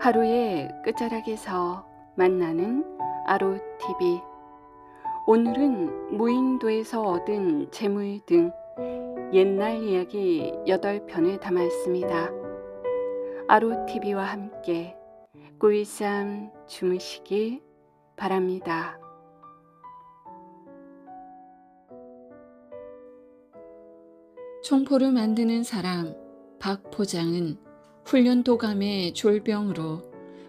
하루의 끝자락에서 만나는 아로TV. 오늘은 무인도에서 얻은 재물 등 옛날 이야기 8편을 담았습니다. 아로TV와 함께 꿀잠 주무시길 바랍니다. 총포를 만드는 사람 박포장은 훈련 도감의 졸병으로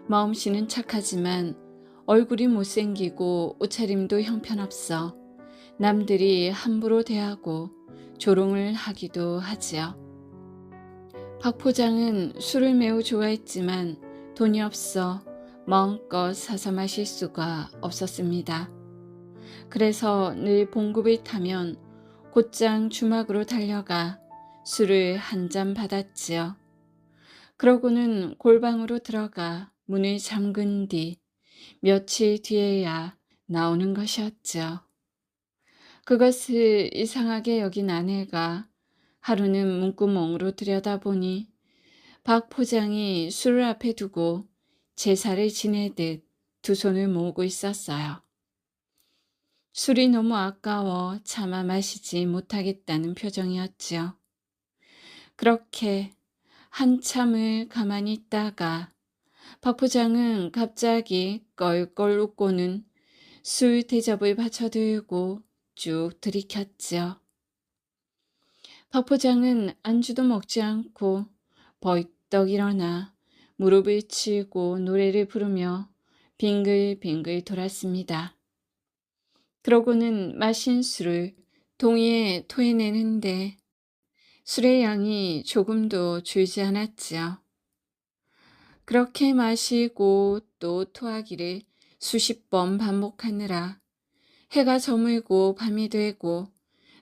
마음씨는 착하지만 얼굴이 못생기고 옷차림도 형편없어 남들이 함부로 대하고 조롱을 하기도 하지요. 박포장은 술을 매우 좋아했지만 돈이 없어 마음껏 사서 마실 수가 없었습니다. 그래서 늘 봉급을 타면 곧장 주막으로 달려가 술을 한 잔 받았지요. 그러고는 골방으로 들어가 문을 잠근 뒤 며칠 뒤에야 나오는 것이었죠. 그것을 이상하게 여긴 아내가 하루는 문구멍으로 들여다보니 박 포장이 술을 앞에 두고 제사를 지내듯 두 손을 모으고 있었어요. 술이 너무 아까워 차마 마시지 못하겠다는 표정이었지요. 그렇게 한참을 가만히 있다가 박 부장은 갑자기 껄껄 웃고는 술 대접을 받쳐들고 쭉 들이켰지요. 박 부장은 안주도 먹지 않고 벌떡 일어나 무릎을 치고 노래를 부르며 빙글빙글 돌았습니다. 그러고는 마신 술을 동이에 토해내는데 술의 양이 조금도 줄지 않았지요. 그렇게 마시고 또 토하기를 수십 번 반복하느라 해가 저물고 밤이 되고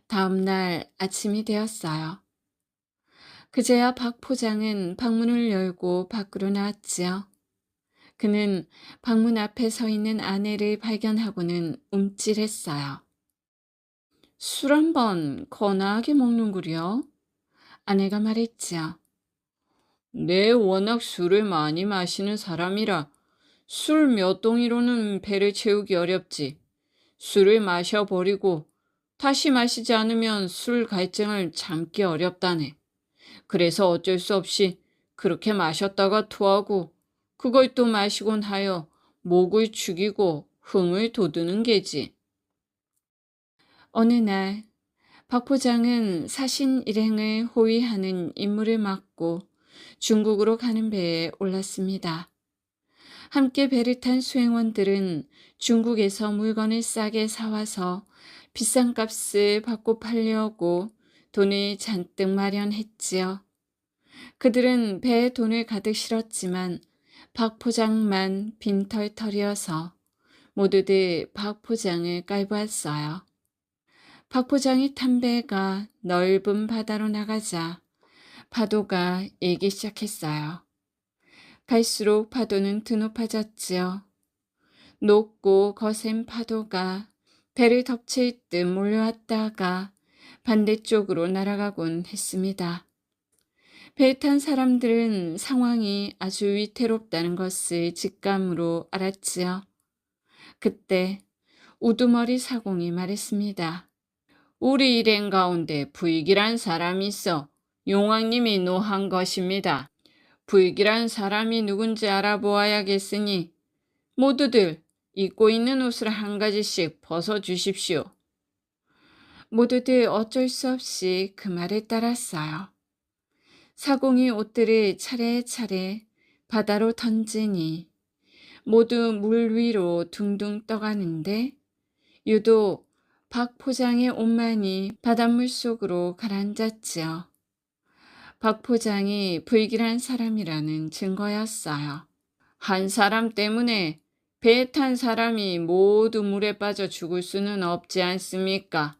다음날 아침이 되었어요. 그제야 박 포장은 방문을 열고 밖으로 나왔지요. 그는 방문 앞에 서 있는 아내를 발견하고는 움찔했어요. 술 한 번 거나하게 먹는구려. 아내가 말했지요. 내 워낙 술을 많이 마시는 사람이라 술 몇 동이로는 배를 채우기 어렵지. 술을 마셔버리고 다시 마시지 않으면 술 갈증을 참기 어렵다네. 그래서 어쩔 수 없이 그렇게 마셨다가 토하고 그걸 또 마시곤 하여 목을 축이고 흥을 돋우는 게지. 어느 날 박 포장은 사신 일행을 호위하는 임무를 맡고 중국으로 가는 배에 올랐습니다. 함께 배를 탄 수행원들은 중국에서 물건을 싸게 사와서 비싼 값을 받고 팔려고 돈을 잔뜩 마련했지요. 그들은 배에 돈을 가득 실었지만 박 포장만 빈털털이어서 모두들 박 포장을 깔보았어요. 박 포장이 탄 배가 넓은 바다로 나가자 파도가 일기 시작했어요. 갈수록 파도는 드높아졌지요. 높고 거센 파도가 배를 덮칠 듯 몰려왔다가 반대쪽으로 날아가곤 했습니다. 배에 탄 사람들은 상황이 아주 위태롭다는 것을 직감으로 알았지요. 그때 우두머리 사공이 말했습니다. 우리 일행 가운데 불길한 사람이 있어 용왕님이 노한 것입니다. 불길한 사람이 누군지 알아보아야겠으니 모두들 입고 있는 옷을 한 가지씩 벗어주십시오. 모두들 어쩔 수 없이 그 말에 따랐어요. 사공이 옷들을 차례차례 바다로 던지니 모두 물 위로 둥둥 떠가는데 유독 박 포장의 옷만이 바닷물 속으로 가라앉았지요. 박 포장이 불길한 사람이라는 증거였어요. 한 사람 때문에 배에 탄 사람이 모두 물에 빠져 죽을 수는 없지 않습니까?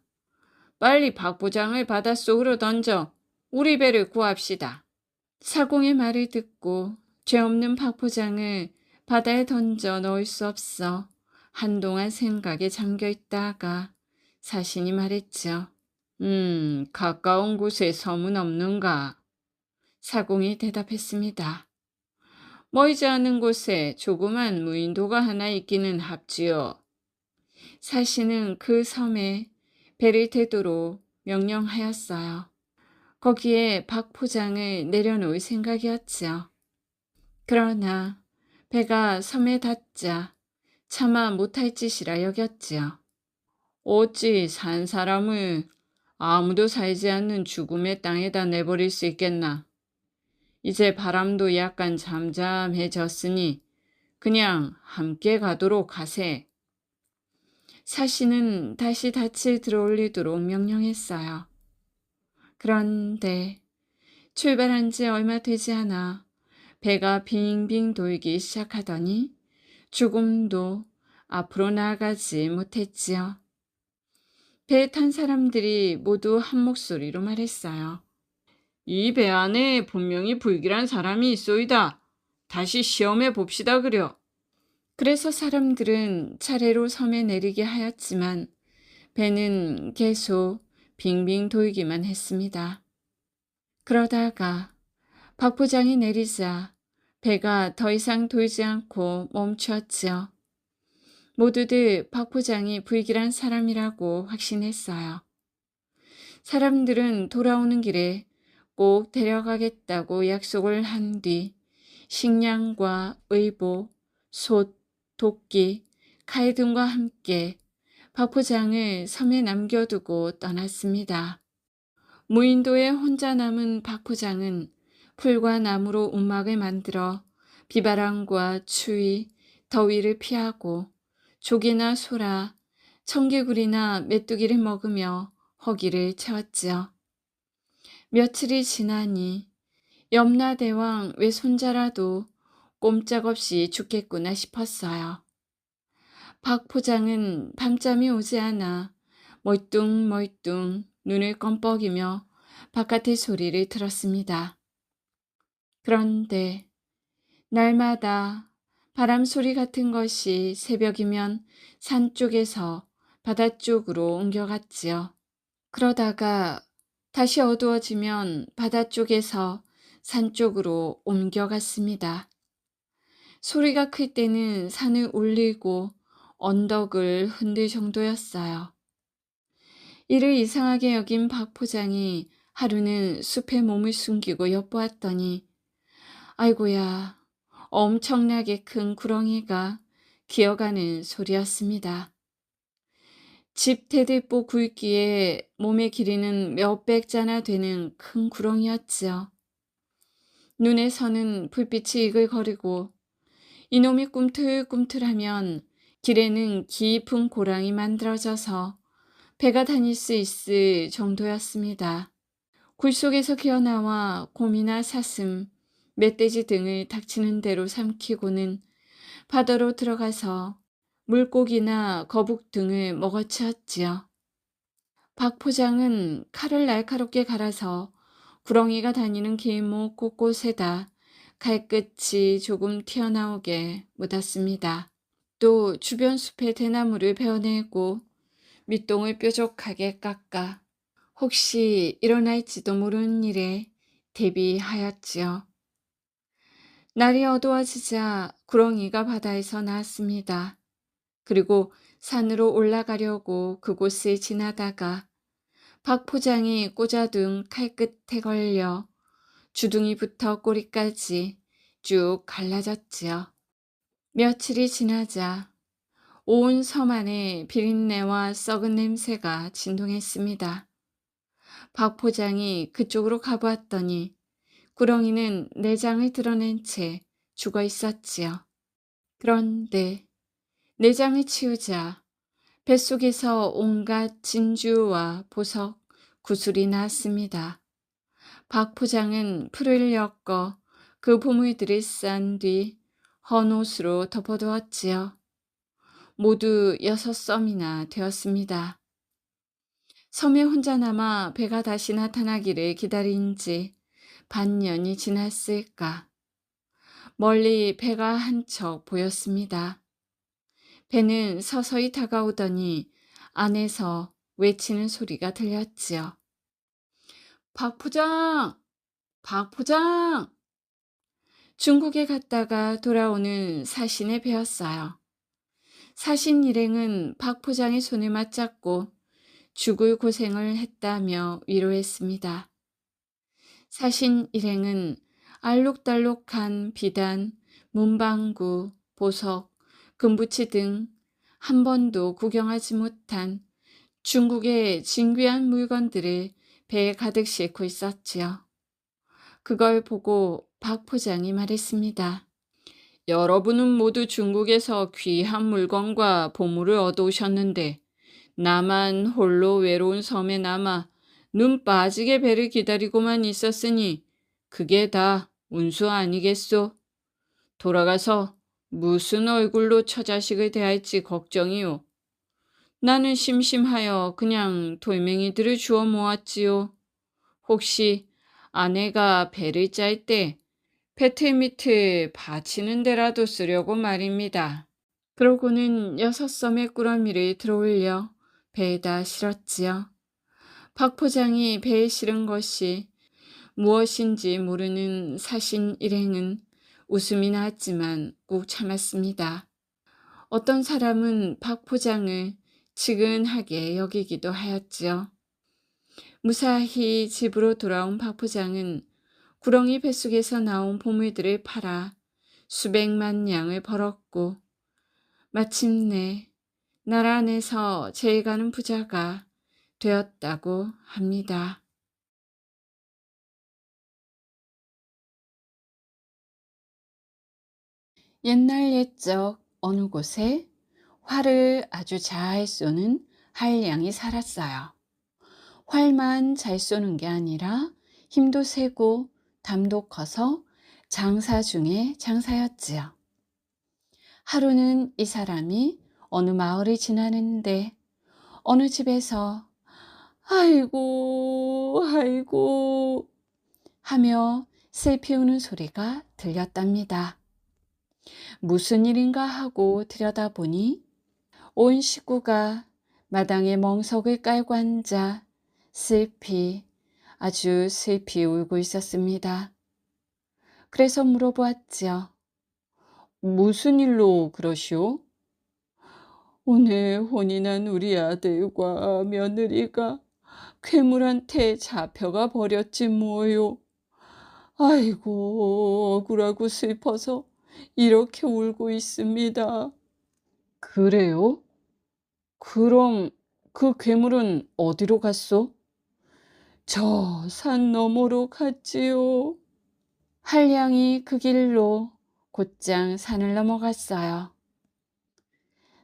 빨리 박 포장을 바닷속으로 던져 우리 배를 구합시다. 사공의 말을 듣고 죄 없는 박 포장을 바다에 던져 넣을 수 없어 한동안 생각에 잠겨 있다가 사신이 말했죠. 가까운 곳에 섬은 없는가? 사공이 대답했습니다. 멀지 않은 곳에 조그만 무인도가 하나 있기는 합지요. 사신은 그 섬에 배를 대도록 명령하였어요. 거기에 박 포장을 내려놓을 생각이었지요. 그러나 배가 섬에 닿자 차마 못할 짓이라 여겼지요. 어찌 산 사람을 아무도 살지 않는 죽음의 땅에다 내버릴 수 있겠나. 이제 바람도 약간 잠잠해졌으니 그냥 함께 가도록 하세. 사신은 다시 닻을 들어올리도록 명령했어요. 그런데 출발한 지 얼마 되지 않아 배가 빙빙 돌기 시작하더니 조금도 앞으로 나아가지 못했지요. 배에 탄 사람들이 모두 한 목소리로 말했어요. 이 배 안에 분명히 불길한 사람이 있소이다. 다시 시험해 봅시다 그려. 그래서 사람들은 차례로 섬에 내리게 하였지만 배는 계속 빙빙 돌기만 했습니다. 그러다가 박 부장이 내리자 배가 더 이상 돌지 않고 멈추었지요. 모두들 박 부장이 불길한 사람이라고 확신했어요. 사람들은 돌아오는 길에 꼭 데려가겠다고 약속을 한 뒤 식량과 의복, 솥, 도끼, 칼 등과 함께 박 부장을 섬에 남겨두고 떠났습니다. 무인도에 혼자 남은 박 부장은 풀과 나무로 움막을 만들어 비바람과 추위, 더위를 피하고 조개나 소라, 청개구리나 메뚜기를 먹으며 허기를 채웠지요. 며칠이 지나니 염라대왕 외손자라도 꼼짝없이 죽겠구나 싶었어요. 박 포장은 밤잠이 오지 않아 멀뚱멀뚱 눈을 껌뻑이며 바깥의 소리를 들었습니다. 그런데 날마다 바람 소리 같은 것이 새벽이면 산 쪽에서 바다 쪽으로 옮겨갔지요. 그러다가 다시 어두워지면 바다 쪽에서 산 쪽으로 옮겨갔습니다. 소리가 클 때는 산을 울리고 언덕을 흔들 정도였어요. 이를 이상하게 여긴 박 포장이 하루는 숲에 몸을 숨기고 엿보았더니 아이고야, 엄청나게 큰 구렁이가 기어가는 소리였습니다. 집 대들보 굵기에 몸의 길이는 몇백 자나 되는 큰 구렁이였지요. 눈에서는 불빛이 이글거리고 이놈이 꿈틀꿈틀하면 길에는 깊은 고랑이 만들어져서 배가 다닐 수 있을 정도였습니다. 굴 속에서 기어나와 곰이나 사슴, 멧돼지 등을 닥치는 대로 삼키고는 바다로 들어가서 물고기나 거북 등을 먹어치웠지요. 박 포장은 칼을 날카롭게 갈아서 구렁이가 다니는 길목 곳곳에다 칼끝이 조금 튀어나오게 묻었습니다. 또 주변 숲의 대나무를 베어내고 밑동을 뾰족하게 깎아 혹시 일어날지도 모르는 일에 대비하였지요. 날이 어두워지자 구렁이가 바다에서 나왔습니다. 그리고 산으로 올라가려고 그곳을 지나다가 박 포장이 꽂아둔 칼끝에 걸려 주둥이부터 꼬리까지 쭉 갈라졌지요. 며칠이 지나자 온 섬 안에 비린내와 썩은 냄새가 진동했습니다. 박 포장이 그쪽으로 가보았더니 구렁이는 내장을 드러낸 채 죽어 있었지요. 그런데 내장을 치우자 뱃속에서 온갖 진주와 보석, 구슬이 나왔습니다. 박 포장은 풀을 엮어 그 보물들을 싼 뒤 헌옷으로 덮어두었지요. 모두 6섬이나 되었습니다. 섬에 혼자 남아 배가 다시 나타나기를 기다린 지 반년이 지났을까. 멀리 배가 한 척 보였습니다. 배는 서서히 다가오더니 안에서 외치는 소리가 들렸지요. 박 포장! 박 포장! 중국에 갔다가 돌아오는 사신에 배웠어요. 사신 일행은 박 포장의 손을 맞잡고 죽을 고생을 했다며 위로했습니다. 사신 일행은 알록달록한 비단, 문방구, 보석, 금부치 등 한 번도 구경하지 못한 중국의 진귀한 물건들을 배에 가득 싣고 있었지요. 그걸 보고 박 포장이 말했습니다. 여러분은 모두 중국에서 귀한 물건과 보물을 얻어오셨는데 나만 홀로 외로운 섬에 남아 눈 빠지게 배를 기다리고만 있었으니 그게 다 운수 아니겠소? 돌아가서 무슨 얼굴로 처자식을 대할지 걱정이요. 나는 심심하여 그냥 돌멩이들을 주워 모았지요. 혹시 아내가 배를 짤 때 배틀 밑을 받치는 데라도 쓰려고 말입니다. 그러고는 6섬의 꾸러미를 들어올려 배에다 실었지요. 박 포장이 배에 실은 것이 무엇인지 모르는 사신 일행은 웃음이 나왔지만 꾹 참았습니다. 어떤 사람은 박 포장을 지근하게 여기기도 하였지요. 무사히 집으로 돌아온 박 포장은 구렁이 뱃속에서 나온 보물들을 팔아 수백만 양을 벌었고 마침내 나라 안에서 제일 가는 부자가 되었다고 합니다. 옛날 옛적 어느 곳에 활을 아주 잘 쏘는 한량이 살았어요. 활만 잘 쏘는 게 아니라 힘도 세고 담도 커서 장사 중에 장사였지요. 하루는 이 사람이 어느 마을을 지나는데 어느 집에서 아이고 아이고 하며 슬피 우는 소리가 들렸답니다. 무슨 일인가 하고 들여다보니 온 식구가 마당에 멍석을 깔고 앉아 아주 슬피 울고 있었습니다. 그래서 물어보았지요. 무슨 일로 그러시오? 오늘 혼이 난 우리 아들과 며느리가 괴물한테 잡혀가 버렸지 뭐요. 아이고 억울하고 슬퍼서 이렇게 울고 있습니다. 그래요? 그럼 그 괴물은 어디로 갔소? 저 산 너머로 갔지요. 한량이 그 길로 곧장 산을 넘어갔어요.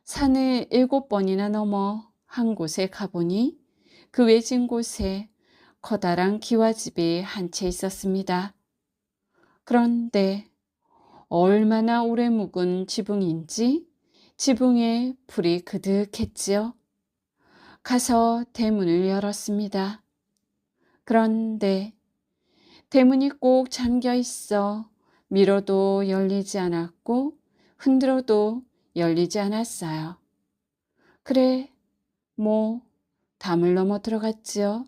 산을 7번이나 넘어 한 곳에 가보니 그 외진 곳에 커다란 기와집이 한 채 있었습니다. 그런데 얼마나 오래 묵은 지붕인지 지붕에 불이 그득했지요. 가서 대문을 열었습니다. 그런데 대문이 꼭 잠겨 있어 밀어도 열리지 않았고 흔들어도 열리지 않았어요. 그래, 담을 넘어 들어갔지요.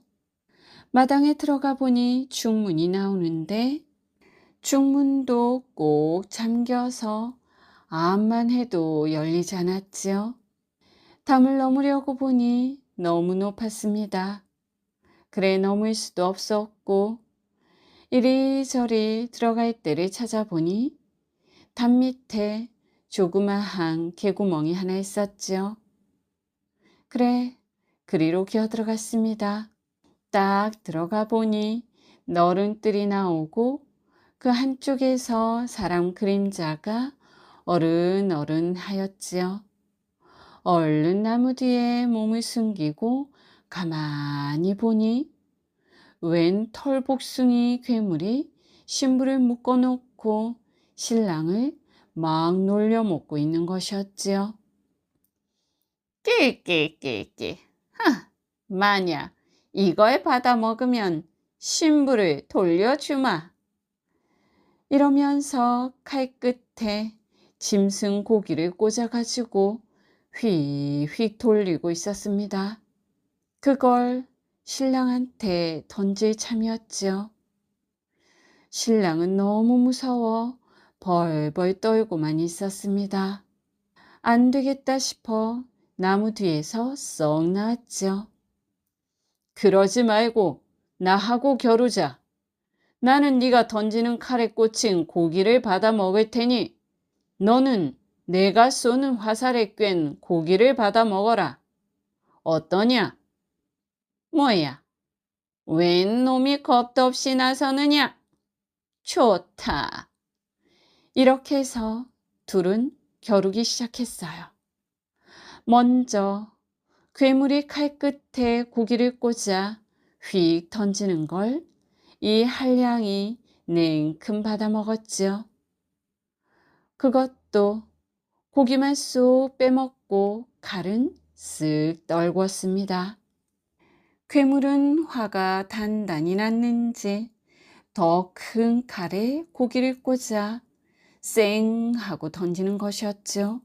마당에 들어가 보니 중문이 나오는데 중문도 꼭 잠겨서 암만 해도 열리지 않았지요. 담을 넘으려고 보니 너무 높았습니다. 그래 넘을 수도 없었고 이리저리 들어갈 데를 찾아보니 담 밑에 조그마한 개구멍이 하나 있었지요. 그래, 그리로 기어 들어갔습니다. 딱 들어가 보니 너른 뜰이 나오고 그 한쪽에서 사람 그림자가 어른어른 하였지요. 얼른 나무 뒤에 몸을 숨기고 가만히 보니 웬 털복숭이 괴물이 신부를 묶어놓고 신랑을 막 놀려먹고 있는 것이었지요. 끼끼끼끼. 만약 이걸 받아 먹으면 신부를 돌려주마. 이러면서 칼 끝에 짐승 고기를 꽂아가지고 휙휙 돌리고 있었습니다. 그걸 신랑한테 던질 참이었지요. 신랑은 너무 무서워 벌벌 떨고만 있었습니다. 안 되겠다 싶어 나무 뒤에서 썩 나왔죠. 그러지 말고 나하고 겨루자. 나는 네가 던지는 칼에 꽂힌 고기를 받아 먹을 테니 너는 내가 쏘는 화살에 꿰인 고기를 받아 먹어라. 어떠냐? 뭐야? 웬 놈이 겁도 없이 나서느냐? 좋다. 이렇게 해서 둘은 겨루기 시작했어요. 먼저 괴물이 칼끝에 고기를 꽂아 휙 던지는 걸 이 한량이 냉큼 받아 먹었지요. 그것도 고기만 쏙 빼먹고 칼은 쓱 떨궜습니다. 괴물은 화가 단단히 났는지 더 큰 칼에 고기를 꽂아 쌩 하고 던지는 것이었죠.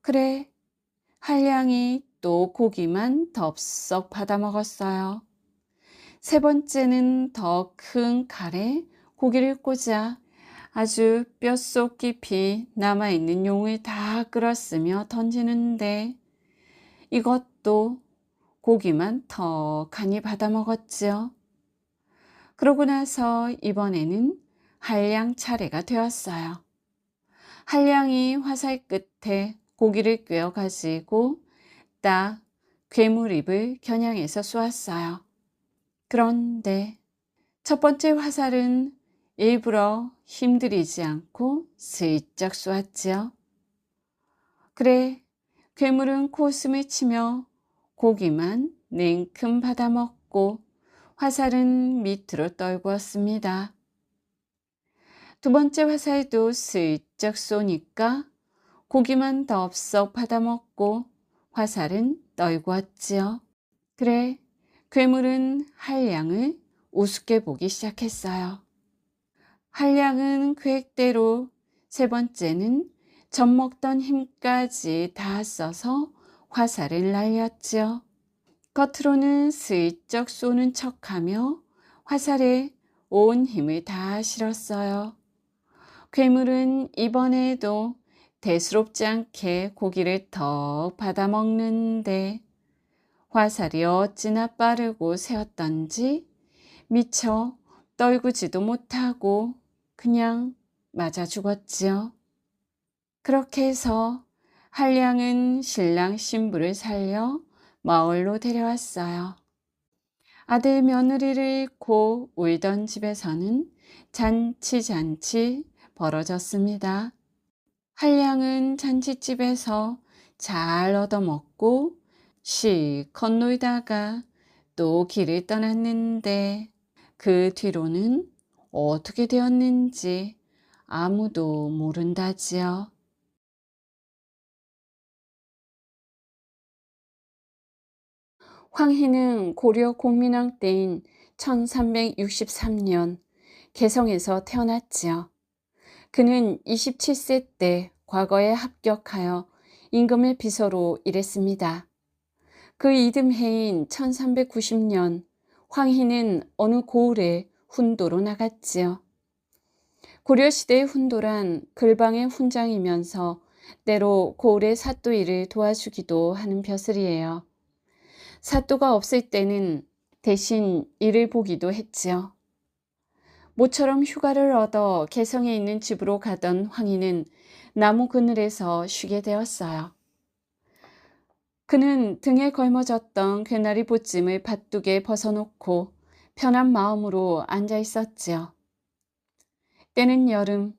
그래, 한량이 또 고기만 덥석 받아 먹었어요. 세 번째는 더 큰 칼에 고기를 꽂아 아주 뼛속 깊이 남아있는 용을 다 끌었으며 던지는데 이것도 고기만 턱하니 받아 먹었지요. 그러고 나서 이번에는 한량 차례가 되었어요. 한량이 화살 끝에 고기를 꿰어 가지고 딱 괴물 입을 겨냥해서 쏘았어요. 그런데 첫 번째 화살은 일부러 힘들이지 않고 슬쩍 쏘았지요. 그래, 괴물은 코웃음을 치며 고기만 냉큼 받아먹고 화살은 밑으로 떨구었습니다. 두 번째 화살도 슬쩍 쏘니까 고기만 덥석 받아먹고 화살은 떨구었지요. 그래, 괴물은 한량을 우습게 보기 시작했어요. 한량은 계획대로 세 번째는 젖먹던 힘까지 다 써서 화살을 날렸지요. 겉으로는 슬쩍 쏘는 척하며 화살에 온 힘을 다 실었어요. 괴물은 이번에도 대수롭지 않게 고기를 더 받아먹는데 화살이 어찌나 빠르고 세었던지 미처 떨구지도 못하고 그냥 맞아 죽었지요. 그렇게 해서 한량은 신랑 신부를 살려 마을로 데려왔어요. 아들 며느리를 잃고 울던 집에서는 잔치 벌어졌습니다. 한량은 잔치집에서 잘 얻어먹고 실컷 놀다가 또 길을 떠났는데 그 뒤로는 어떻게 되었는지 아무도 모른다지요. 황희는 고려 공민왕 때인 1363년 개성에서 태어났지요. 그는 27세 때 과거에 합격하여 임금의 비서로 일했습니다. 그 이듬해인 1390년 황희는 어느 고을에 훈도로 나갔지요. 고려시대의 훈도란 글방의 훈장이면서 때로 고을의 사또 일을 도와주기도 하는 벼슬이에요. 사또가 없을 때는 대신 일을 보기도 했지요. 모처럼 휴가를 얻어 개성에 있는 집으로 가던 황희는 나무 그늘에서 쉬게 되었어요. 그는 등에 걸머졌던 괴나리 보찜을 밭둑에 벗어놓고 편한 마음으로 앉아 있었지요. 때는 여름,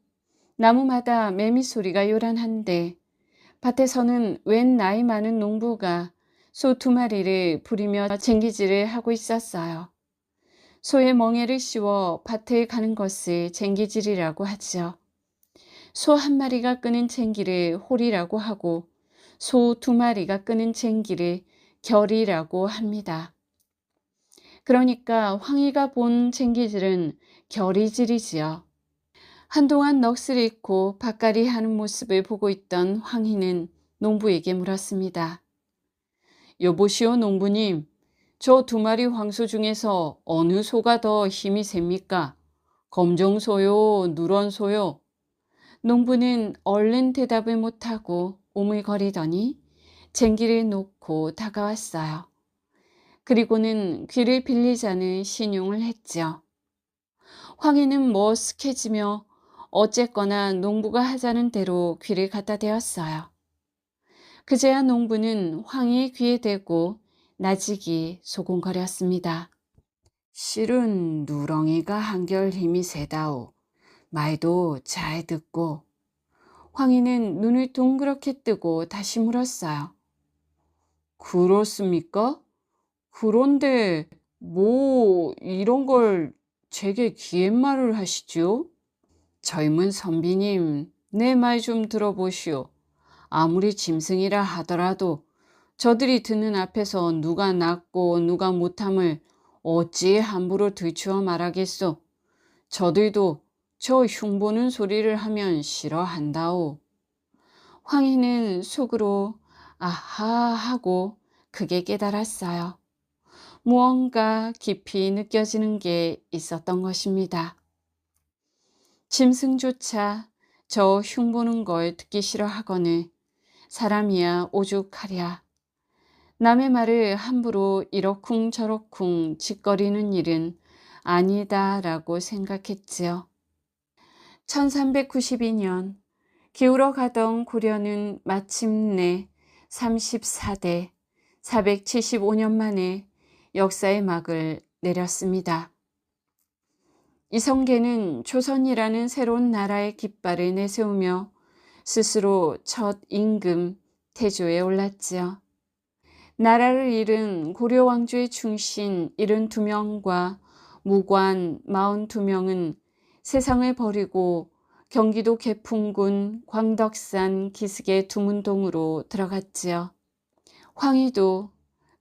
나무마다 매미 소리가 요란한데 밭에서는 웬 나이 많은 농부가 소 2마리를 부리며 쟁기질을 하고 있었어요. 소의 멍에를 씌워 밭에 가는 것을 쟁기질이라고 하죠. 소 1마리가 끄는 쟁기를 홀이라고 하고 소 2마리가 끄는 쟁기를 결이라고 합니다. 그러니까 황희가 본 쟁기질은 결이질이지요. 한동안 넋을 잃고 밭갈이 하는 모습을 보고 있던 황희는 농부에게 물었습니다. 여보시오 농부님, 저 2마리 황소 중에서 어느 소가 더 힘이 셉니까? 검정소요, 누런소요? 농부는 얼른 대답을 못하고 오물거리더니 쟁기를 놓고 다가왔어요. 그리고는 귀를 빌리자는 신용을 했지요. 황희는 머쓱해지며 어쨌거나 농부가 하자는 대로 귀를 갖다 대었어요. 그제야 농부는 황희의 귀에 대고 나직이 소곤거렸습니다. 실은 누렁이가 한결 힘이 세다오. 말도 잘 듣고. 황희는 눈을 동그랗게 뜨고 다시 물었어요. 그렇습니까? 그런데 뭐 이런 걸 제게 기회말을 하시죠? 젊은 선비님, 내 말 좀 들어보시오. 아무리 짐승이라 하더라도 저들이 듣는 앞에서 누가 낫고 누가 못함을 어찌 함부로 들추어 말하겠소. 저들도 저 흉보는 소리를 하면 싫어한다오. 황희는 속으로 아하 하고 크게 깨달았어요. 무언가 깊이 느껴지는 게 있었던 것입니다. 짐승조차 저 흉보는 걸 듣기 싫어하거늘 사람이야 오죽하랴. 남의 말을 함부로 이러쿵저러쿵 짓거리는 일은 아니다라고 생각했지요. 1392년 기울어 가던 고려는 마침내 34대 475년 만에 역사의 막을 내렸습니다. 이성계는 조선이라는 새로운 나라의 깃발을 내세우며 스스로 첫 임금 태조에 올랐지요. 나라를 잃은 고려 왕조의 충신 72명과 무관 42명은 세상을 버리고 경기도 개풍군 광덕산 기슭의 두문동으로 들어갔지요. 황희도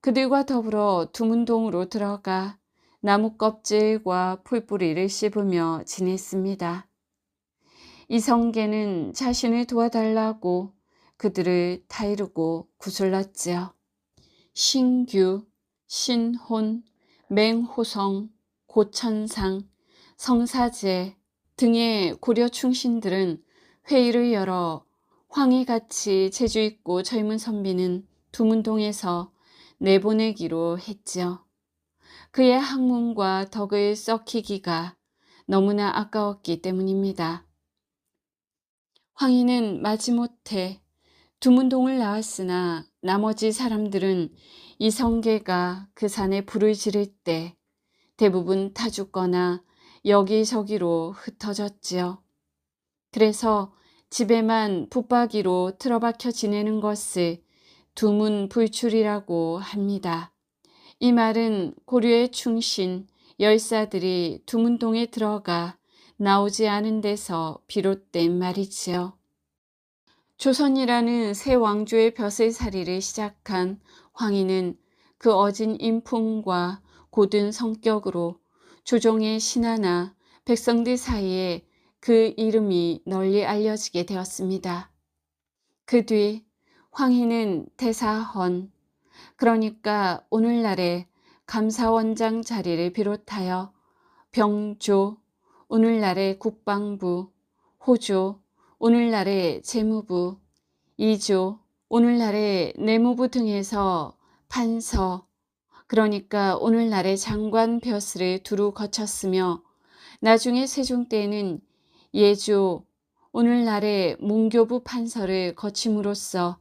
그들과 더불어 두문동으로 들어가 나무 껍질과 풀뿌리를 씹으며 지냈습니다. 이성계는 자신을 도와달라고 그들을 타이르고 구슬렀지요. 신규, 신혼, 맹호성, 고천상, 성사제 등의 고려 충신들은 회의를 열어 황희같이 재주있고 젊은 선비는 두문동에서 내보내기로 했지요. 그의 학문과 덕을 썩히기가 너무나 아까웠기 때문입니다. 황희는 마지못해 두문동을 나왔으나 나머지 사람들은 이성계가 그 산에 불을 지를 때 대부분 타 죽거나 여기저기로 흩어졌지요. 그래서 집에만 붙박이로 틀어박혀 지내는 것을 두문불출이라고 합니다. 이 말은 고려의 충신 열사들이 두문동에 들어가 나오지 않은 데서 비롯된 말이지요. 조선이라는 새 왕조의 벼슬살이를 시작한 황희는 그 어진 인품과 고든 성격으로 조정의 신하나 백성들 사이에 그 이름이 널리 알려지게 되었습니다. 그 뒤 황희는 대사헌, 그러니까 오늘날의 감사원장 자리를 비롯하여 병조, 오늘날의 국방부, 호조, 오늘날의 재무부, 이조, 오늘날의 내무부 등에서 판서, 그러니까 오늘날의 장관 벼슬을 두루 거쳤으며 나중에 세종 때에는 예조, 오늘날의 문교부 판서를 거침으로써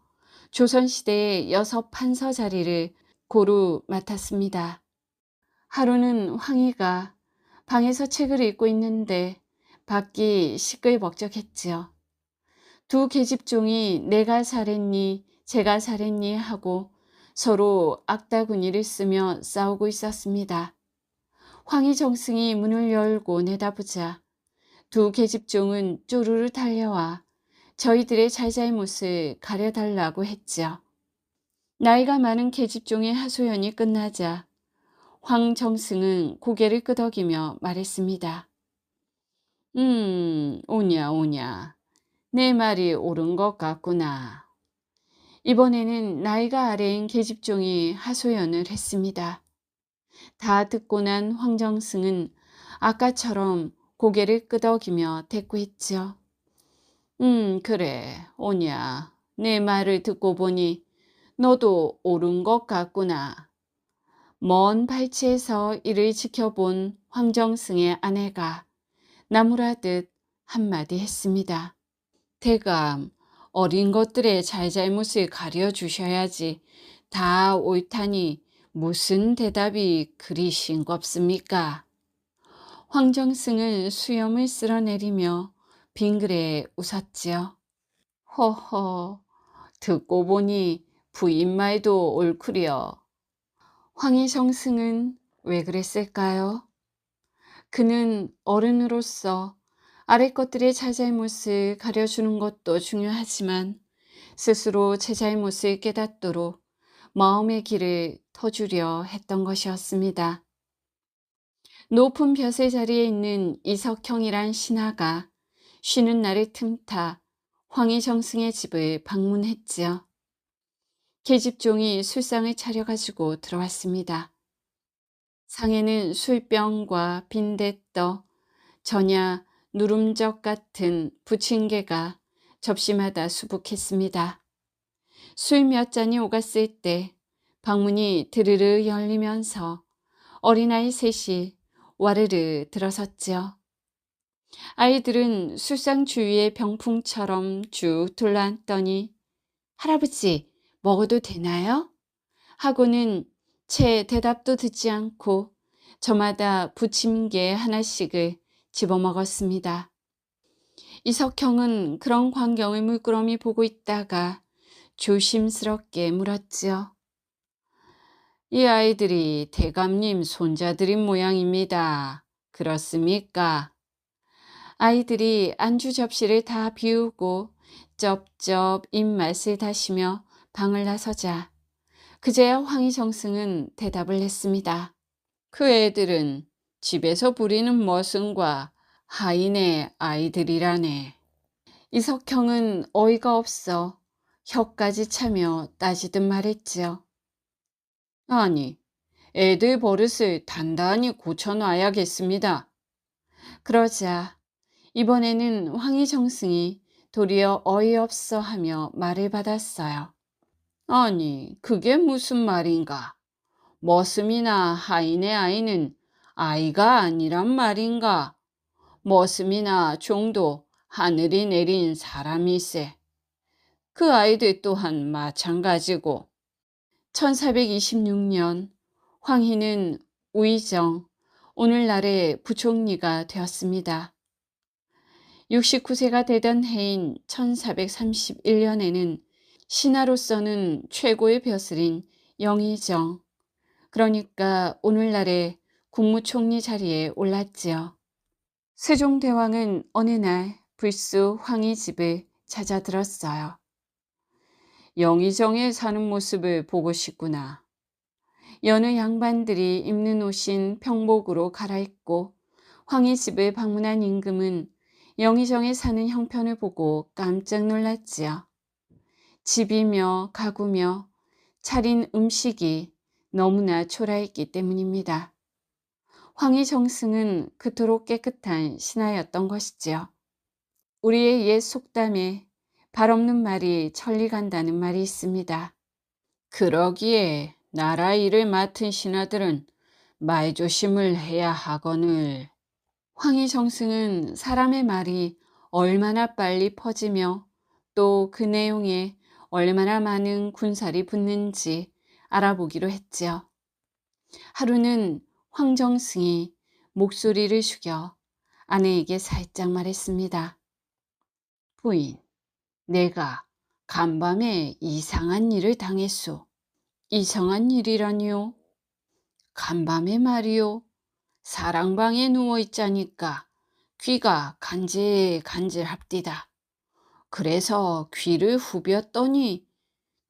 조선시대의 6 판서 자리를 고루 맡았습니다. 하루는 황희가 방에서 책을 읽고 있는데 밖이 시끌벅적했지요. 두 계집종이 내가 잘했니 제가 잘했니 하고 서로 악다구니를 쓰며 싸우고 있었습니다. 황희 정승이 문을 열고 내다보자 두 계집종은 쪼르르 달려와 저희들의 잘잘못을 가려달라고 했지요. 나이가 많은 계집종의 하소연이 끝나자 황 정승은 고개를 끄덕이며 말했습니다. 오냐 오냐. 내 말이 옳은 것 같구나. 이번에는 나이가 아래인 계집종이 하소연을 했습니다. 다 듣고 난 황정승은 아까처럼 고개를 끄덕이며 대꾸했지요. 그래, 오냐. 내 말을 듣고 보니 너도 옳은 것 같구나. 먼 발치에서 이를 지켜본 황정승의 아내가 나무라듯 한마디 했습니다. 대감, 어린 것들의 잘잘못을 가려주셔야지. 다 옳다니 무슨 대답이 그리 싱겁습니까? 황정승은 수염을 쓸어내리며 빙그레 웃었지요. 허허, 듣고 보니 부인 말도 옳구려. 황희정승은 왜 그랬을까요? 그는 어른으로서 아래 것들의 잘잘못을 가려주는 것도 중요하지만 스스로 제 잘못을 깨닫도록 마음의 길을 터주려 했던 것이었습니다. 높은 벼슬 자리에 있는 이석형이란 신하가 쉬는 날을 틈타 황희정승의 집을 방문했지요. 계집종이 술상을 차려가지고 들어왔습니다. 상에는 술병과 빈대떡, 전야, 누름젓 같은 부침개가 접시마다 수북했습니다. 술 몇 잔이 오갔을 때 방문이 드르르 열리면서 어린아이 셋이 와르르 들어섰지요. 아이들은 술상 주위의 병풍처럼 쭉 둘러앉더니 할아버지 먹어도 되나요? 하고는 채 대답도 듣지 않고 저마다 부침개 하나씩을 집어먹었습니다. 이석형은 그런 광경을 물끄러미 보고 있다가 조심스럽게 물었지요. 이 아이들이 대감님 손자들인 모양입니다. 그렇습니까? 아이들이 안주 접시를 다 비우고 쩝쩝 입맛을 다시며 방을 나서자 그제야 황희정승은 대답을 했습니다. 그 애들은 집에서 부리는 머슴과 하인의 아이들이라네. 이석형은 어이가 없어 혀까지 차며 따지듯 말했지요. 아니, 애들 버릇을 단단히 고쳐놔야겠습니다. 그러자 이번에는 황희정승이 도리어 어이없어 하며 말을 받았어요. 아니, 그게 무슨 말인가? 머슴이나 하인의 아이는 아이가 아니란 말인가? 머슴이나 종도 하늘이 내린 사람이세. 그 아이들 또한 마찬가지고. 1426년 황희는 우의정, 오늘날의 부총리가 되었습니다. 69세가 되던 해인 1431년에는 신하로서는 최고의 벼슬인 영의정, 그러니까 오늘날의 국무총리 자리에 올랐지요. 세종대왕은 어느 날 불수 황희 집을 찾아들었어요. 영의정에 사는 모습을 보고 싶구나. 여느 양반들이 입는 옷인 평복으로 갈아입고 황희 집을 방문한 임금은 영의정에 사는 형편을 보고 깜짝 놀랐지요. 집이며 가구며 차린 음식이 너무나 초라했기 때문입니다. 황희정승은 그토록 깨끗한 신하였던 것이지요. 우리의 옛 속담에 발 없는 말이 천리 간다는 말이 있습니다. 그러기에 나라 일을 맡은 신하들은 말조심을 해야 하거늘. 황희정승은 사람의 말이 얼마나 빨리 퍼지며 또 그 내용에 얼마나 많은 군살이 붙는지 알아보기로 했지요. 하루는 황정승이 목소리를 숙여 아내에게 살짝 말했습니다. 부인, 내가 간밤에 이상한 일을 당했소. 이상한 일이라니요? 간밤에 말이요. 사랑방에 누워있자니까 귀가 간질간질합디다. 그래서 귀를 후볐더니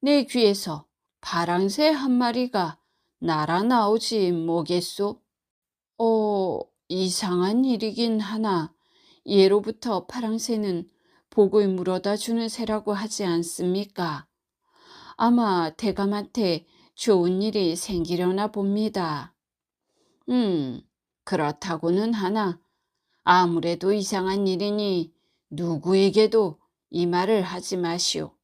내 귀에서 파랑새 한 마리가 날아나오지 뭐겠소? 이상한 일이긴 하나 예로부터 파랑새는 복을 물어다 주는 새라고 하지 않습니까? 아마 대감한테 좋은 일이 생기려나 봅니다. 그렇다고는 하나 아무래도 이상한 일이니 누구에게도 이 말을 하지 마시오.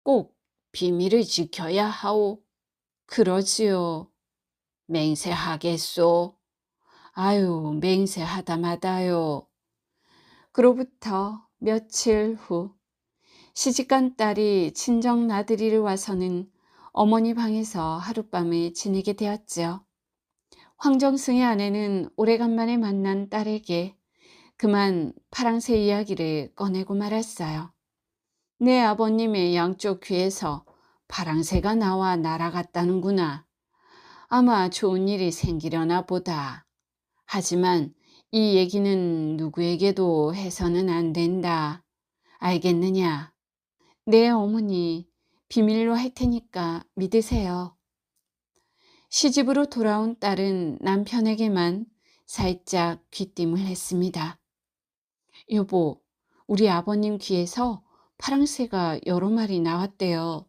꼭 비밀을 지켜야 하오. 그러지요. 맹세하겠소. 아유, 맹세하다마다요. 그로부터 며칠 후 시집간 딸이 친정 나들이를 와서는 어머니 방에서 하룻밤을 지내게 되었지요. 황정승의 아내는 오래간만에 만난 딸에게 그만 파랑새 이야기를 꺼내고 말았어요. 내 아버님의 양쪽 귀에서 파랑새가 나와 날아갔다는구나. 아마 좋은 일이 생기려나 보다. 하지만 이 얘기는 누구에게도 해서는 안 된다. 알겠느냐? 내 어머니 비밀로 할 테니까 믿으세요. 시집으로 돌아온 딸은 남편에게만 살짝 귀띔을 했습니다. 여보, 우리 아버님 귀에서 파랑새가 여러 마리 나왔대요.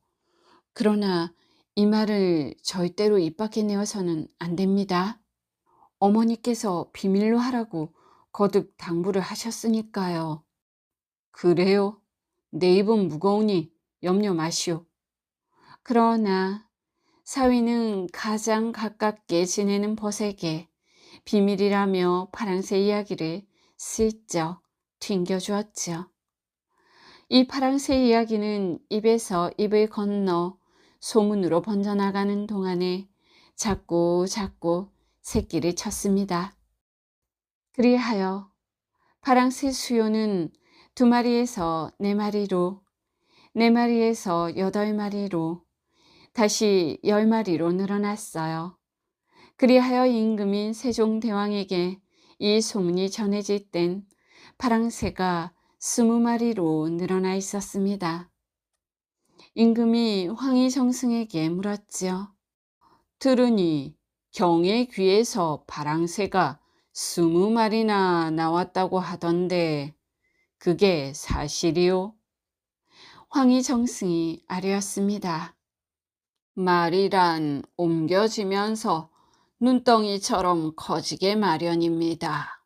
그러나 이 말을 절대로 입 밖에 내어서는 안 됩니다. 어머니께서 비밀로 하라고 거듭 당부를 하셨으니까요. 그래요? 내 입은 무거우니 염려 마시오. 그러나 사위는 가장 가깝게 지내는 벗에게 비밀이라며 파랑새 이야기를 슬쩍 튕겨주었죠. 이 파랑새 이야기는 입에서 입을 건너 소문으로 번져나가는 동안에 자꾸 새끼를 쳤습니다. 그리하여 파랑새 수요는 2마리에서 4마리로, 4마리에서 8마리로, 다시 10마리로 늘어났어요. 그리하여 임금인 세종대왕에게 이 소문이 전해질 땐 파랑새가 20마리로 늘어나 있었습니다. 임금이 황희정승에게 물었지요. 들으니 경의 귀에서 파랑새가 20마리나 나왔다고 하던데 그게 사실이요? 황희정승이 아뢰었습니다. 말이란 옮겨지면서 눈덩이처럼 커지게 마련입니다.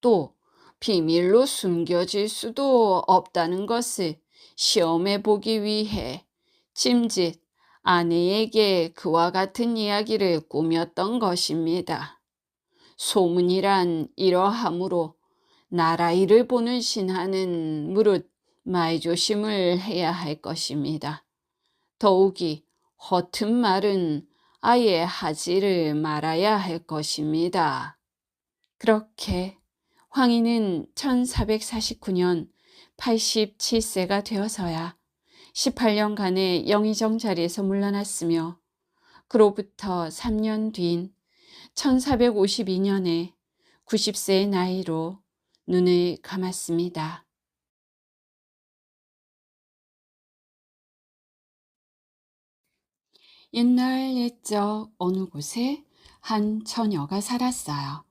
또 비밀로 숨겨질 수도 없다는 것을 시험해 보기 위해 짐짓 아내에게 그와 같은 이야기를 꾸몄던 것입니다. 소문이란 이러하므로 나라 일을 보는 신하는 무릇 말조심을 해야 할 것입니다. 더욱이 허튼 말은 아예 하지를 말아야 할 것입니다. 그렇게 황희는 1449년 87세가 되어서야 18년간의 영의정 자리에서 물러났으며 그로부터 3년 뒤인 1452년에 90세의 나이로 눈을 감았습니다. 옛날 옛적 어느 곳에 한 처녀가 살았어요.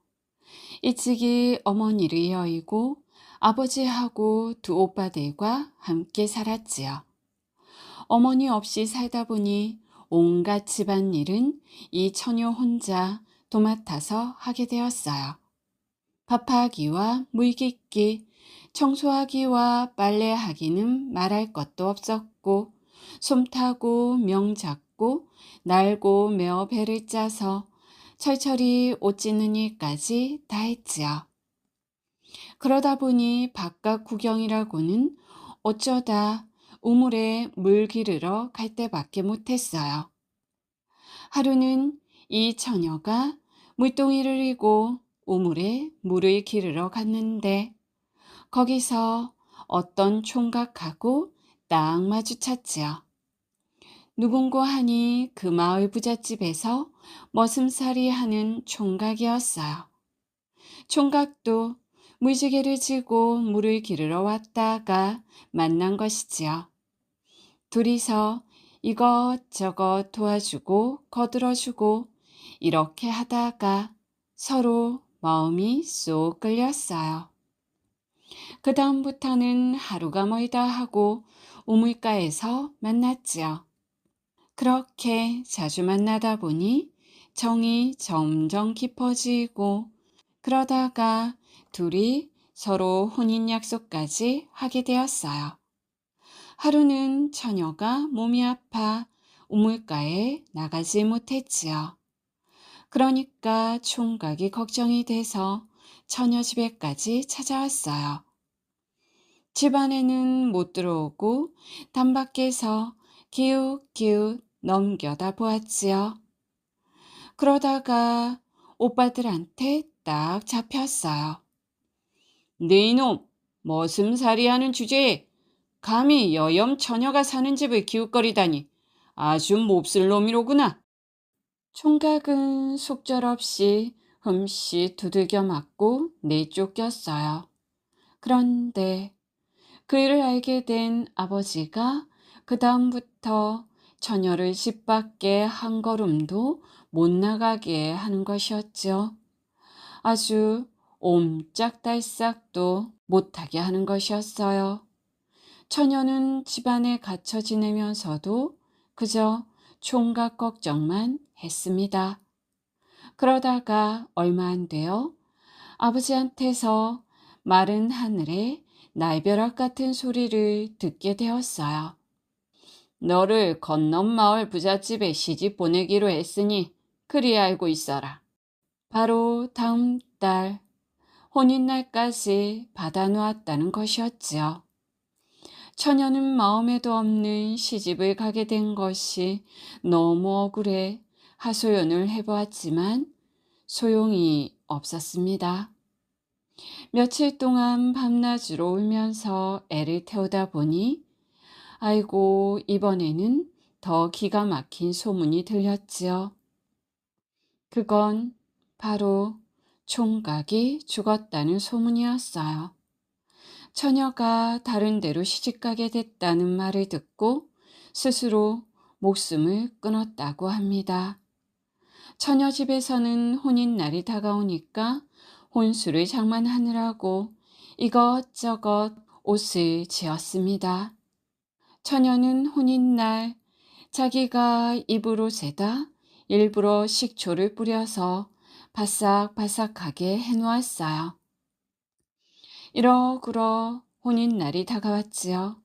일찍이 어머니를 여의고 아버지하고 2 오빠들과 함께 살았지요. 어머니 없이 살다 보니 온갖 집안일은 이 처녀 혼자 도맡아서 하게 되었어요. 밥하기와 물 깃기, 청소하기와 빨래하기는 말할 것도 없었고 솜 타고 명 잡고 날고 메어 배를 짜서 철철이 옷 찢는 일까지 다 했지요. 그러다 보니 바깥 구경이라고는 어쩌다 우물에 물 기르러 갈 때밖에 못했어요. 하루는 이 처녀가 물동이를 이고 우물에 물을 기르러 갔는데 거기서 어떤 총각하고 딱 마주쳤지요. 누군고 하니 그 마을 부잣집에서 머슴살이 하는 총각이었어요. 총각도 물지개를 지고 물을 기르러 왔다가 만난 것이지요. 둘이서 이것저것 도와주고 거들어주고 이렇게 하다가 서로 마음이 쏙 끌렸어요. 그 다음부터는 하루가 멀다 하고 우물가에서 만났지요. 그렇게 자주 만나다 보니 정이 점점 깊어지고 그러다가 둘이 서로 혼인 약속까지 하게 되었어요. 하루는 처녀가 몸이 아파 우물가에 나가지 못했지요. 그러니까 총각이 걱정이 돼서 처녀 집에까지 찾아왔어요. 집 안에는 못 들어오고 단밖에서 기웃기웃 넘겨다 보았지요. 그러다가 오빠들한테 딱 잡혔어요. 네 이놈, 머슴살이하는 주제에 감히 여염 처녀가 사는 집을 기웃거리다니 아주 몹쓸 놈이로구나. 총각은 속절없이 흠씨 두들겨 맞고 내쫓겼어요. 그런데 그 일을 알게 된 아버지가 그 다음부터 처녀를 집 밖에 한 걸음도 못 나가게 하는 것이었죠. 아주 옴짝달싹도 못하게 하는 것이었어요. 처녀는 집안에 갇혀 지내면서도 그저 총각 걱정만 했습니다. 그러다가 얼마 안 되어 아버지한테서 마른 하늘에 날벼락 같은 소리를 듣게 되었어요. 너를 건넌 마을 부잣집에 시집 보내기로 했으니 그리 알고 있어라. 바로 다음 달 혼인날까지 받아놓았다는 것이었지요. 처녀는 마음에도 없는 시집을 가게 된 것이 너무 억울해 하소연을 해보았지만 소용이 없었습니다. 며칠 동안 밤낮으로 울면서 애를 태우다 보니 아이고 이번에는 더 기가 막힌 소문이 들렸지요. 그건 바로 총각이 죽었다는 소문이었어요. 처녀가 다른 데로 시집가게 됐다는 말을 듣고 스스로 목숨을 끊었다고 합니다. 처녀 집에서는 혼인날이 다가오니까 혼수를 장만하느라고 이것저것 옷을 지었습니다. 처녀는 혼인날 자기가 입을 옷에다 일부러 식초를 뿌려서 바삭바삭하게 해놓았어요. 이러그러 혼인날이 다가왔지요.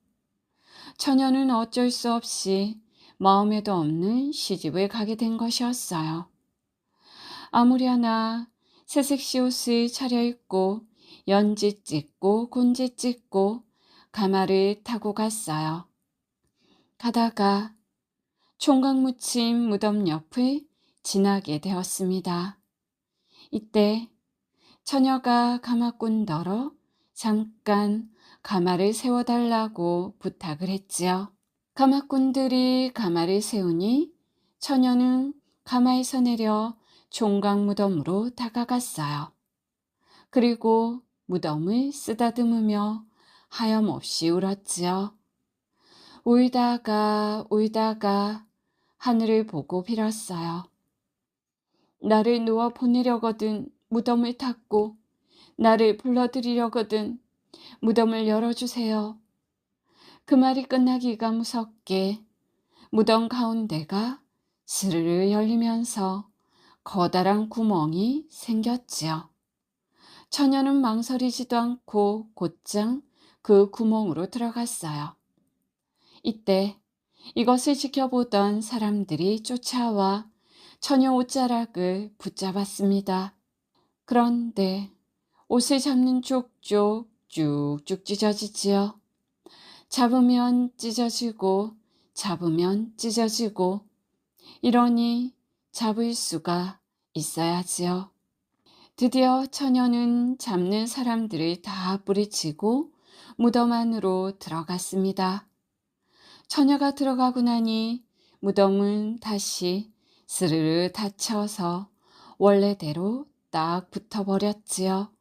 처녀는 어쩔 수 없이 마음에도 없는 시집을 가게 된 것이었어요. 아무려나 새색시 옷을 차려입고 연지 찍고 곤지 찍고 가마를 타고 갔어요. 가다가 총각 묻힌 무덤 옆을 지나게 되었습니다. 이때 처녀가 가마꾼더러 잠깐 가마를 세워달라고 부탁을 했지요. 가마꾼들이 가마를 세우니 처녀는 가마에서 내려 총각 무덤으로 다가갔어요. 그리고 무덤을 쓰다듬으며 하염없이 울었지요. 울다가 하늘을 보고 빌었어요. 나를 놓아 보내려거든 무덤을 닫고 나를 불러들이려거든 무덤을 열어주세요. 그 말이 끝나기가 무섭게 무덤 가운데가 스르르 열리면서 커다란 구멍이 생겼지요. 처녀는 망설이지도 않고 곧장 그 구멍으로 들어갔어요. 이때 이것을 지켜보던 사람들이 쫓아와 처녀 옷자락을 붙잡았습니다. 그런데 옷을 잡는 쪽쪽 쭉쭉 찢어지지요. 잡으면 찢어지고 잡으면 찢어지고 이러니 잡을 수가 있어야지요. 드디어 처녀는 잡는 사람들을 다 뿌리치고 무덤 안으로 들어갔습니다. 처녀가 들어가고 나니 무덤은 다시 스르르 닫혀서 원래대로 딱 붙어버렸지요.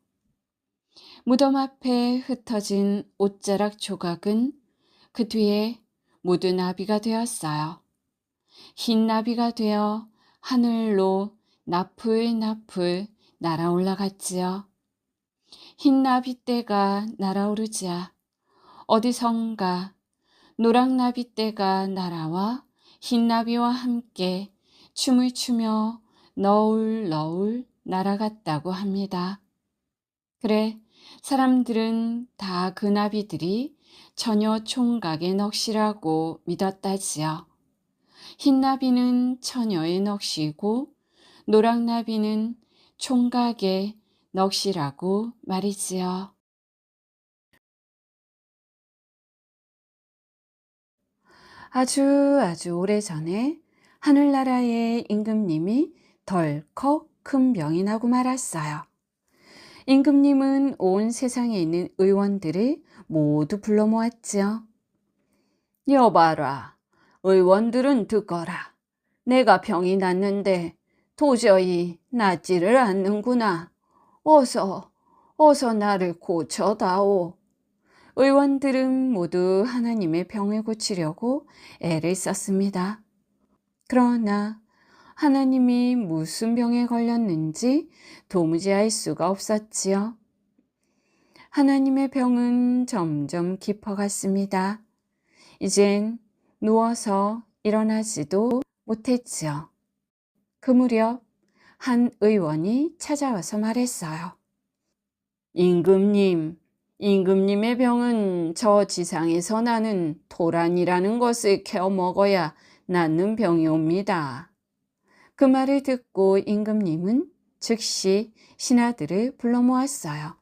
무덤 앞에 흩어진 옷자락 조각은 그 뒤에 모두 나비가 되었어요. 흰 나비가 되어 하늘로 나풀나풀 날아 올라갔지요. 흰 나비떼가 날아오르자 어디선가 노랑 나비떼가 날아와 흰 나비와 함께 춤을 추며 너울너울 날아갔다고 합니다. 그래, 사람들은 다 그 나비들이 처녀 총각의 넋이라고 믿었다지요. 흰나비는 처녀의 넋이고 노랑나비는 총각의 넋이라고 말이지요. 아주 오래전에 하늘나라의 임금님이 덜컥 큰 병이 나고 말았어요. 임금님은 온 세상에 있는 의원들을 모두 불러 모았지요. 여봐라, 의원들은 듣거라. 내가 병이 났는데 도저히 낫지를 않는구나. 어서 나를 고쳐다오. 의원들은 모두 하나님의 병을 고치려고 애를 썼습니다. 그러나 하나님이 무슨 병에 걸렸는지 도무지 알 수가 없었지요. 하나님의 병은 점점 깊어갔습니다. 이젠 누워서 일어나지도 못했지요. 그 무렵 한 의원이 찾아와서 말했어요. 임금님의 병은 저 지상에서 나는 도란이라는 것을 캐어 먹어야 낫는 병이옵니다. 그 말을 듣고 임금님은 즉시 신하들을 불러 모았어요.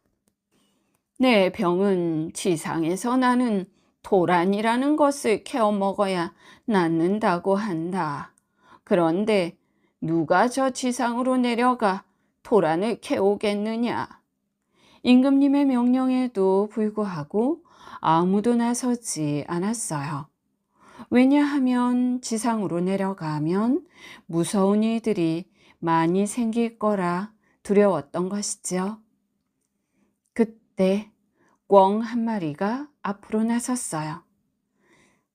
내 병은 지상에서 나는 도란이라는 것을 캐어 먹어야 낫는다고 한다. 그런데 누가 저 지상으로 내려가 도란을 캐오겠느냐? 임금님의 명령에도 불구하고 아무도 나서지 않았어요. 왜냐하면 지상으로 내려가면 무서운 일들이 많이 생길 거라 두려웠던 것이죠. 그때 꿩 한 마리가 앞으로 나섰어요.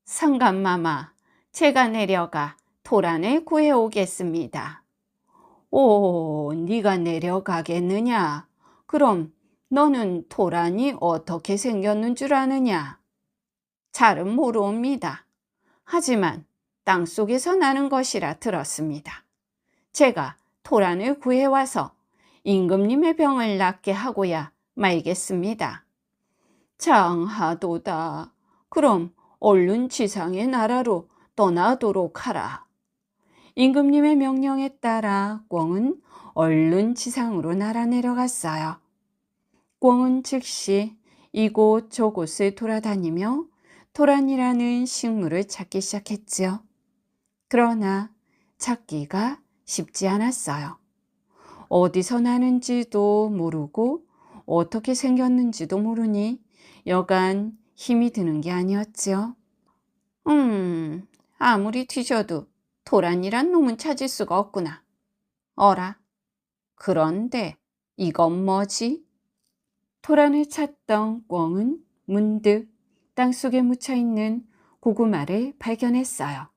상감마마, 제가 내려가 도란을 구해오겠습니다. 오, 네가 내려가겠느냐? 그럼 너는 도란이 어떻게 생겼는 줄 아느냐? 잘은 모르옵니다. 하지만 땅속에서 나는 것이라 들었습니다. 제가 도란을 구해와서 임금님의 병을 낫게 하고야 말겠습니다. 장하도다. 그럼 얼른 지상의 나라로 떠나도록 하라. 임금님의 명령에 따라 꿩은 얼른 지상으로 날아내려갔어요. 꿩은 즉시 이곳 저곳을 돌아다니며 도란이라는 식물을 찾기 시작했지요. 그러나 찾기가 쉽지 않았어요. 어디서 나는지도 모르고 어떻게 생겼는지도 모르니 여간 힘이 드는 게 아니었지요. 아무리 뒤져도 도란이란 놈은 찾을 수가 없구나. 어라, 그런데 이건 뭐지? 도란을 찾던 꿩은 문득 땅속에 묻혀있는 고구마를 발견했어요.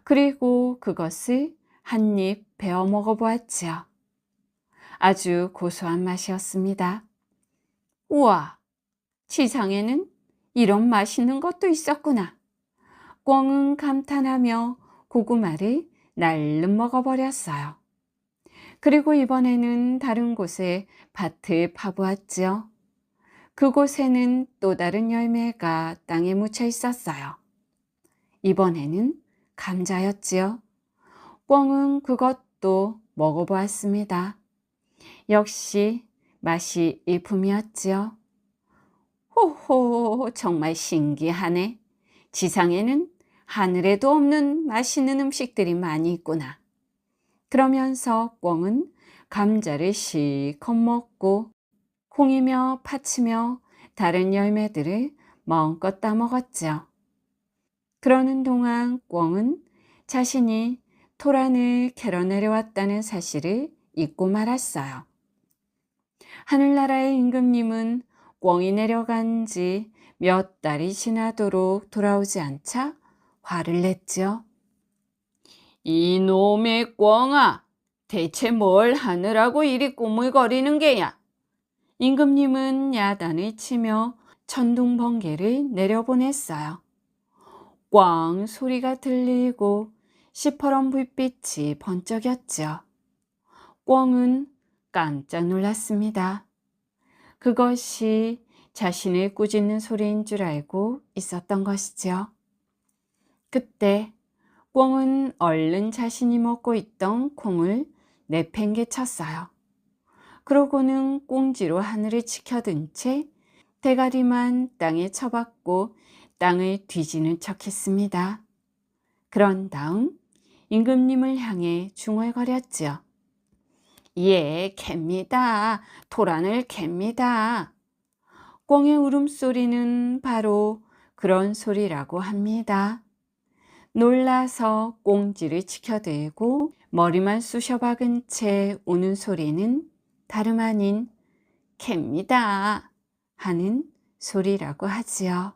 그리고 그것을 한 입 베어 먹어보았지요. 아주 고소한 맛이었습니다. 우와, 지상에는 이런 맛있는 것도 있었구나. 꿩은 감탄하며 고구마를 날름 먹어버렸어요. 그리고 이번에는 다른 곳에 밭을 파보았지요. 그곳에는 또 다른 열매가 땅에 묻혀 있었어요. 이번에는 감자였지요. 꿩은 그것도 먹어보았습니다. 역시 맛이 일품이었지요. 호호, 정말 신기하네. 지상에는 하늘에도 없는 맛있는 음식들이 많이 있구나. 그러면서 꿩은 감자를 실컷 먹고 콩이며 파치며 다른 열매들을 마음껏 따먹었죠. 그러는 동안 꿩은 자신이 토란을 캐러 내려왔다는 사실을 잊고 말았어요. 하늘나라의 임금님은 꿩이 내려간 지 몇 달이 지나도록 돌아오지 않자 화를 냈지요. 이놈의 꿩아, 대체 뭘 하느라고 이리 꾸물거리는 게야? 임금님은 야단을 치며 천둥번개를 내려보냈어요. 꽝 소리가 들리고 시퍼런 불빛이 번쩍였죠. 꿩은 깜짝 놀랐습니다. 그것이 자신을 꾸짖는 소리인 줄 알고 있었던 것이지요. 그때 꿩은 얼른 자신이 먹고 있던 콩을 내팽개쳤어요. 그러고는 꽁지로 하늘을 치켜든 채 대가리만 땅에 쳐박고 땅을 뒤지는 척했습니다. 그런 다음 임금님을 향해 중얼거렸지요. 예, 갭니다. 토란을 갭니다. 꿩의 울음소리는 바로 그런 소리라고 합니다. 놀라서 꽁지를 치켜들고 머리만 쑤셔박은 채 우는 소리는 다름 아닌 갭니다 하는 소리라고 하지요.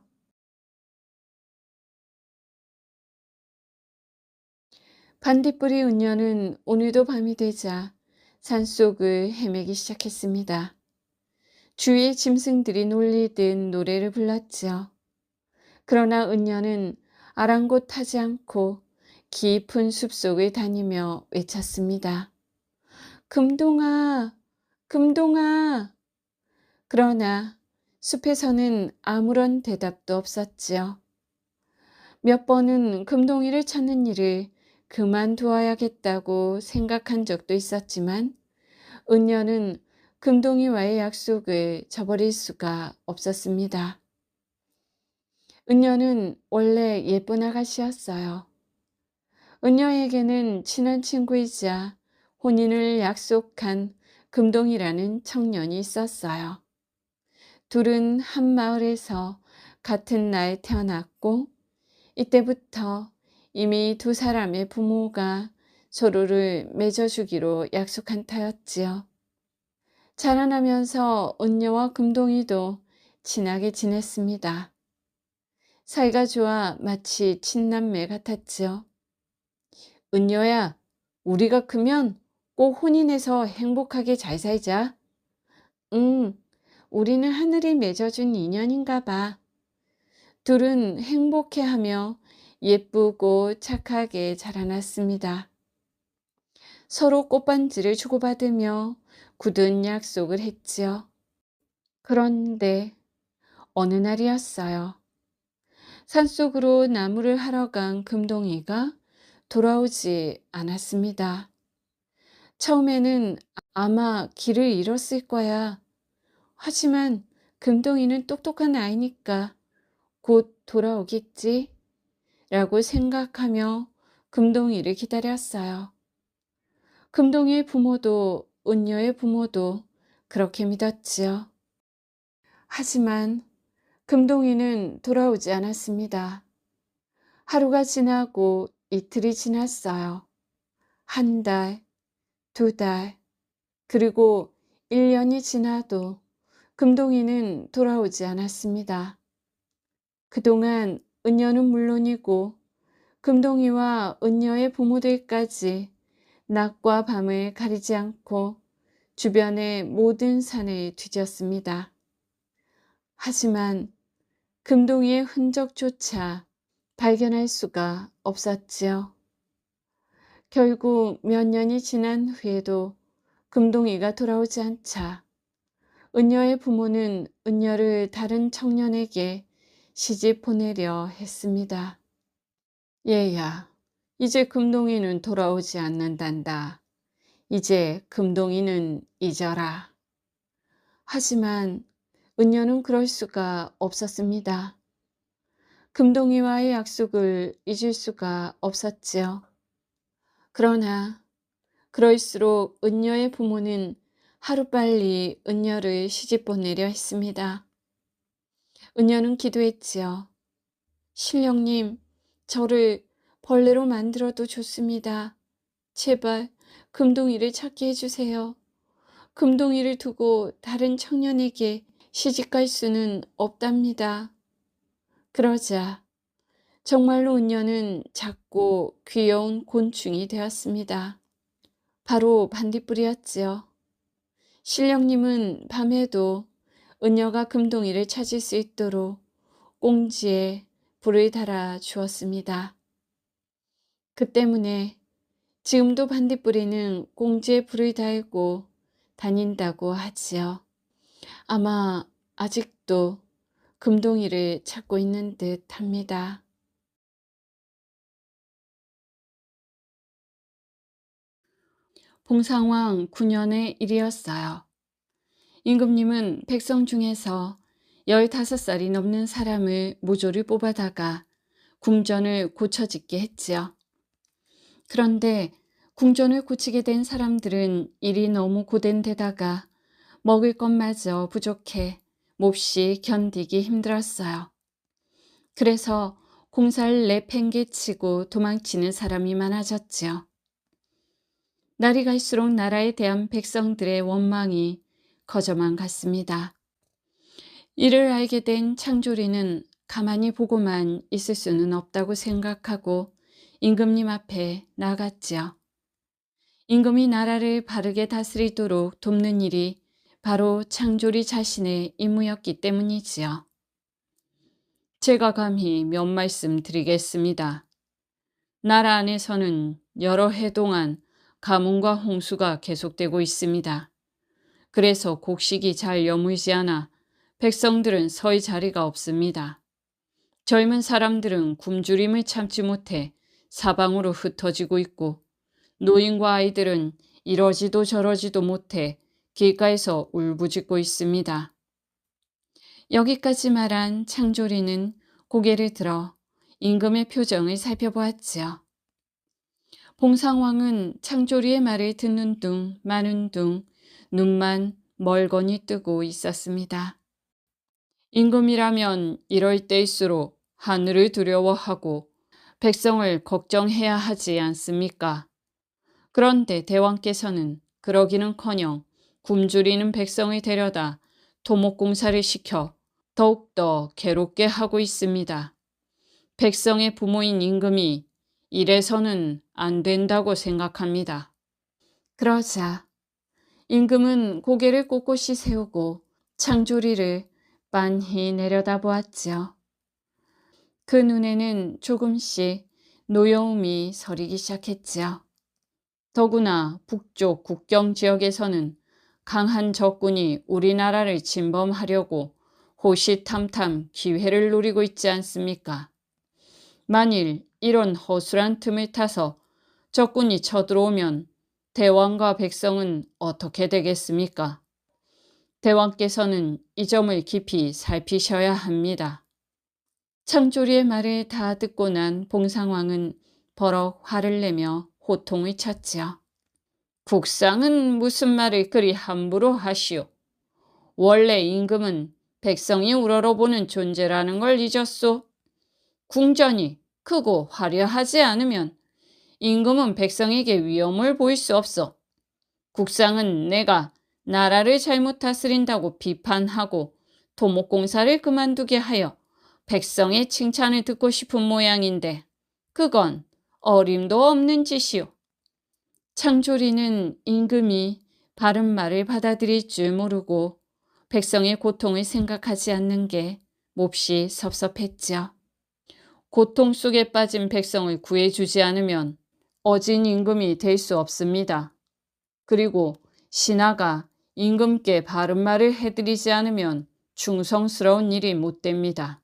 반딧불이 운녀는 오늘도 밤이 되자 산속을 헤매기 시작했습니다. 주위의 짐승들이 놀리듯 노래를 불렀지요. 그러나 은녀는 아랑곳하지 않고 깊은 숲속을 다니며 외쳤습니다. 금동아, 금동아. 그러나 숲에서는 아무런 대답도 없었지요. 몇 번은 금동이를 찾는 일을 그만두어야겠다고 생각한 적도 있었지만 은녀는 금동이와의 약속을 저버릴 수가 없었습니다. 은녀는 원래 예쁜 아가씨였어요. 은녀에게는 친한 친구이자 혼인을 약속한 금동이라는 청년이 있었어요. 둘은 한 마을에서 같은 날 태어났고 이때부터 이미 두 사람의 부모가 서로를 맺어주기로 약속한 터였지요. 자라나면서 은녀와 금동이도 친하게 지냈습니다. 사이가 좋아 마치 친남매 같았지요. 은녀야, 우리가 크면 꼭 혼인해서 행복하게 잘 살자. 응, 우리는 하늘이 맺어준 인연인가 봐. 둘은 행복해하며 예쁘고 착하게 자라났습니다. 서로 꽃반지를 주고받으며 굳은 약속을 했지요. 그런데 어느 날이었어요. 산속으로 나무를 하러 간 금동이가 돌아오지 않았습니다. 처음에는 아마 길을 잃었을 거야. 하지만 금동이는 똑똑한 아이니까 곧 돌아오겠지? 라고 생각하며 금동이를 기다렸어요. 금동이의 부모도 은녀의 부모도 그렇게 믿었지요. 하지만 금동이는 돌아오지 않았습니다. 하루가 지나고 이틀이 지났어요. 한 달, 두 달, 그리고 1년이 지나도 금동이는 돌아오지 않았습니다. 그동안 은녀는 물론이고 금동이와 은녀의 부모들까지 낮과 밤을 가리지 않고 주변의 모든 산을 뒤졌습니다. 하지만 금동이의 흔적조차 발견할 수가 없었지요. 결국 몇 년이 지난 후에도 금동이가 돌아오지 않자 은녀의 부모는 은녀를 다른 청년에게 시집 보내려 했습니다. 얘야, 이제 금동이는 돌아오지 않는단다. 이제 금동이는 잊어라. 하지만 은녀는 그럴 수가 없었습니다. 금동이와의 약속을 잊을 수가 없었지요. 그러나 그럴수록 은녀의 부모는 하루빨리 은녀를 시집 보내려 했습니다. 은녀는 기도했지요. 신령님, 저를 벌레로 만들어도 좋습니다. 제발 금동이를 찾게 해주세요. 금동이를 두고 다른 청년에게 시집갈 수는 없답니다. 그러자 정말로 은녀는 작고 귀여운 곤충이 되었습니다. 바로 반딧불이었지요. 신령님은 밤에도 은녀가 금동이를 찾을 수 있도록 꽁지에 불을 달아 주었습니다. 그 때문에 지금도 반딧불이는 꽁지에 불을 달고 다닌다고 하지요. 아마 아직도 금동이를 찾고 있는 듯 합니다. 봉상왕 9년의 일이었어요. 임금님은 백성 중에서 15살이 넘는 사람을 모조리 뽑아다가 궁전을 고쳐짓게 했지요. 그런데 궁전을 고치게 된 사람들은 일이 너무 고된 데다가 먹을 것마저 부족해 몹시 견디기 힘들었어요. 그래서 공사를 내팽개치고 도망치는 사람이 많아졌지요. 날이 갈수록 나라에 대한 백성들의 원망이 커져만 갔습니다. 이를 알게 된 창조리는 가만히 보고만 있을 수는 없다고 생각하고 임금님 앞에 나갔지요. 임금이 나라를 바르게 다스리도록 돕는 일이 바로 창조리 자신의 임무였기 때문이지요. 제가 감히 몇 말씀 드리겠습니다. 나라 안에서는 여러 해 동안 가뭄과 홍수가 계속되고 있습니다. 그래서 곡식이 잘 여물지 않아 백성들은 설 자리가 없습니다. 젊은 사람들은 굶주림을 참지 못해 사방으로 흩어지고 있고 노인과 아이들은 이러지도 저러지도 못해 길가에서 울부짖고 있습니다. 여기까지 말한 창조리는 고개를 들어 임금의 표정을 살펴보았지요. 봉상왕은 창조리의 말을 듣는 둥 마는 둥 눈만 멀거니 뜨고 있었습니다. 임금이라면 이럴 때일수록 하늘을 두려워하고 백성을 걱정해야 하지 않습니까? 그런데 대왕께서는 그러기는커녕 굶주리는 백성을 데려다 토목공사를 시켜 더욱더 괴롭게 하고 있습니다. 백성의 부모인 임금이 이래서는 안 된다고 생각합니다. 그러자 임금은 고개를 꼿꼿이 세우고 창조리를 빤히 내려다보았지요. 그 눈에는 조금씩 노여움이 서리기 시작했지요. 더구나 북쪽 국경 지역에서는 강한 적군이 우리나라를 침범하려고 호시탐탐 기회를 노리고 있지 않습니까? 만일 이런 허술한 틈을 타서 적군이 쳐들어오면 대왕과 백성은 어떻게 되겠습니까? 대왕께서는 이 점을 깊이 살피셔야 합니다. 창조리의 말을 다 듣고 난 봉상왕은 버럭 화를 내며 호통을 쳤지요. 국상은 무슨 말을 그리 함부로 하시오. 원래 임금은 백성이 우러러보는 존재라는 걸 잊었소. 궁전이 크고 화려하지 않으면 임금은 백성에게 위험을 보일 수 없어. 국상은 내가 나라를 잘못 다스린다고 비판하고 토목공사를 그만두게 하여 백성의 칭찬을 듣고 싶은 모양인데 그건 어림도 없는 짓이오. 창조리는 임금이 바른 말을 받아들일 줄 모르고 백성의 고통을 생각하지 않는 게 몹시 섭섭했지요. 고통 속에 빠진 백성을 구해주지 않으면 어진 임금이 될 수 없습니다. 그리고 신하가 임금께 바른 말을 해드리지 않으면 충성스러운 일이 못 됩니다.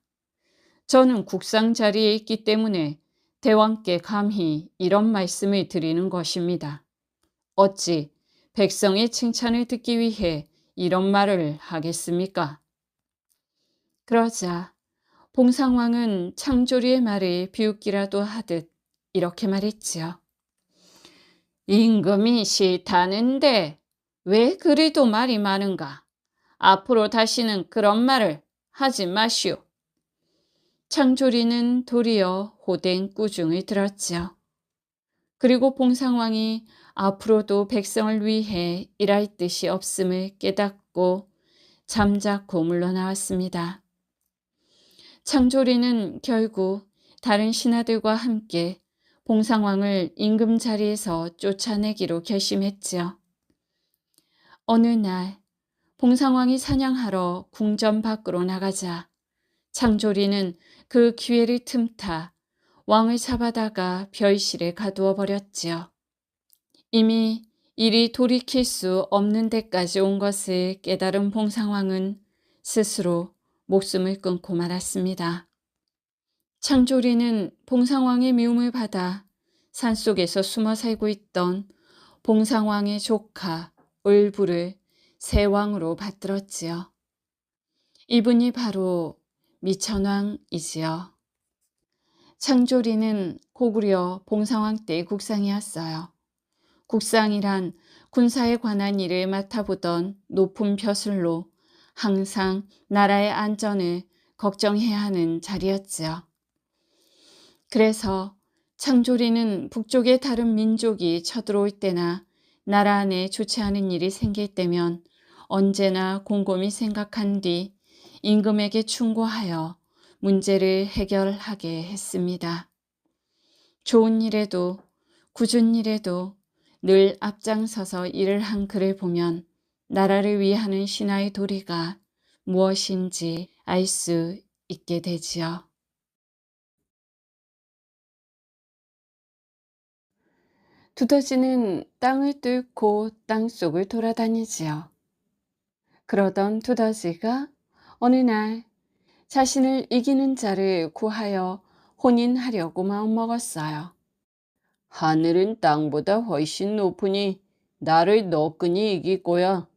저는 국상 자리에 있기 때문에 대왕께 감히 이런 말씀을 드리는 것입니다. 어찌 백성의 칭찬을 듣기 위해 이런 말을 하겠습니까? 그러자 봉상왕은 창조리의 말을 비웃기라도 하듯 이렇게 말했지요. 임금이 싫다는데 왜 그리도 말이 많은가? 앞으로 다시는 그런 말을 하지 마시오. 창조리는 도리어 호된 꾸중을 들었지요. 그리고 봉상왕이 앞으로도 백성을 위해 일할 뜻이 없음을 깨닫고 잠자코 물러나왔습니다. 창조리는 결국 다른 신하들과 함께 봉상왕을 임금 자리에서 쫓아내기로 결심했지요. 어느 날 봉상왕이 사냥하러 궁전 밖으로 나가자 창조리는 그 기회를 틈타 왕을 잡아다가 별실에 가두어 버렸지요. 이미 일이 돌이킬 수 없는 데까지 온 것을 깨달은 봉상왕은 스스로 목숨을 끊고 말았습니다. 창조리는 봉상왕의 미움을 받아 산속에서 숨어 살고 있던 봉상왕의 조카 을부를 새 왕으로 받들었지요. 이분이 바로 미천왕이지요. 창조리는 고구려 봉상왕 때의 국상이었어요. 국상이란 군사에 관한 일을 맡아보던 높은 벼슬로 항상 나라의 안전을 걱정해야 하는 자리였지요. 그래서 창조리는 북쪽의 다른 민족이 쳐들어올 때나 나라 안에 좋지 않은 일이 생길 때면 언제나 곰곰이 생각한 뒤 임금에게 충고하여 문제를 해결하게 했습니다. 좋은 일에도 굳은 일에도 늘 앞장서서 일을 한 그를 보면 나라를 위하는 신하의 도리가 무엇인지 알 수 있게 되지요. 두더지는 땅을 뚫고 땅속을 돌아다니지요. 그러던 두더지가 어느 날 자신을 이기는 자를 구하여 혼인하려고 마음먹었어요. 하늘은 땅보다 훨씬 높으니 나를 너끈히 이길 거야.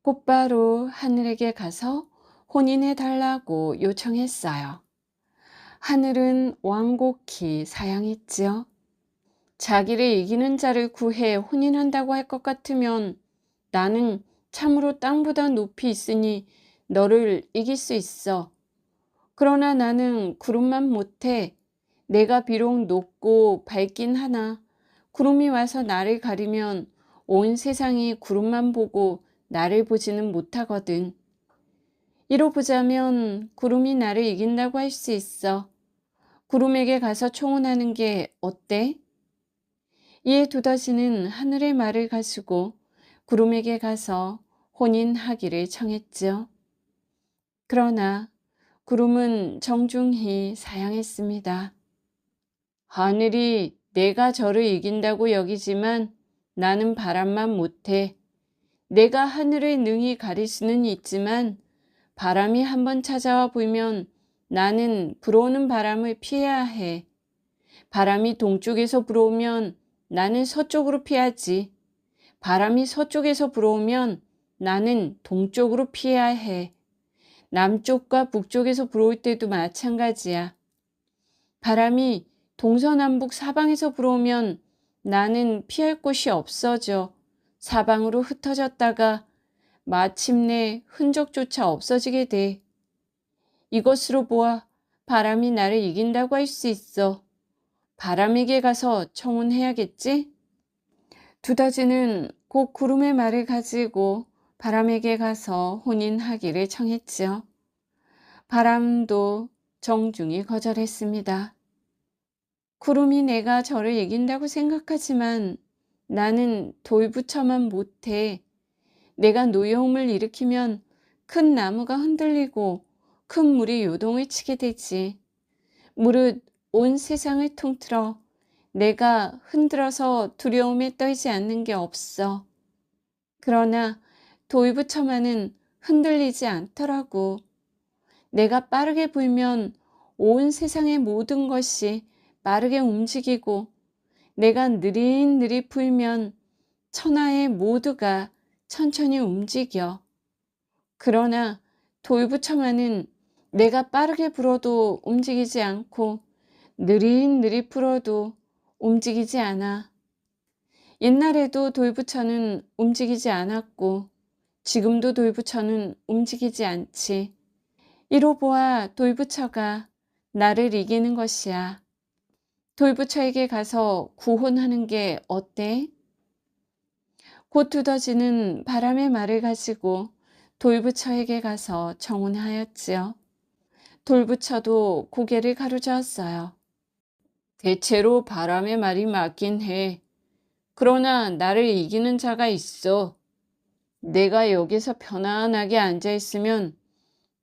곧바로 하늘에게 가서 혼인해달라고 요청했어요. 하늘은 완곡히 사양했지요. 자기를 이기는 자를 구해 혼인한다고 할 것 같으면 나는 참으로 땅보다 높이 있으니 너를 이길 수 있어. 그러나 나는 구름만 못해. 내가 비록 높고 밝긴 하나 구름이 와서 나를 가리면 온 세상이 구름만 보고 나를 보지는 못하거든. 이로 보자면 구름이 나를 이긴다고 할 수 있어. 구름에게 가서 청혼하는 게 어때? 이에 두더지는 하늘의 말을 가지고 구름에게 가서 혼인하기를 청했지요. 그러나 구름은 정중히 사양했습니다. 하늘이 내가 저를 이긴다고 여기지만 나는 바람만 못해. 내가 하늘을 능히 가릴 수는 있지만 바람이 한번 찾아와 불면 나는 불어오는 바람을 피해야 해. 바람이 동쪽에서 불어오면 나는 서쪽으로 피하지. 바람이 서쪽에서 불어오면 나는 동쪽으로 피해야 해. 남쪽과 북쪽에서 불어올 때도 마찬가지야. 바람이 동서남북 사방에서 불어오면 나는 피할 곳이 없어져 사방으로 흩어졌다가 마침내 흔적조차 없어지게 돼. 이것으로 보아 바람이 나를 이긴다고 할 수 있어. 바람에게 가서 청혼해야겠지? 두더지는 곧 구름의 말을 가지고 바람에게 가서 혼인하기를 청했지요. 바람도 정중히 거절했습니다. 구름이 내가 저를 이긴다고 생각하지만 나는 돌부처만 못해. 내가 노여움을 일으키면 큰 나무가 흔들리고 큰 물이 요동을 치게 되지. 무릇 온 세상을 통틀어 내가 흔들어서 두려움에 떨지 않는 게 없어. 그러나 돌부처만은 흔들리지 않더라고. 내가 빠르게 불면 온 세상의 모든 것이 빠르게 움직이고 내가 느릿느릿 불면 천하의 모두가 천천히 움직여. 그러나 돌부처만은 내가 빠르게 불어도 움직이지 않고 느릿느릿 불어도 움직이지 않아. 옛날에도 돌부처는 움직이지 않았고 지금도 돌부처는 움직이지 않지. 이로 보아 돌부처가 나를 이기는 것이야. 돌부처에게 가서 구혼하는 게 어때? 곧 두더지는 바람의 말을 가지고 돌부처에게 가서 청혼하였지요. 돌부처도 고개를 가로저었어요. 대체로 바람의 말이 맞긴 해. 그러나 나를 이기는 자가 있어. 내가 여기서 편안하게 앉아있으면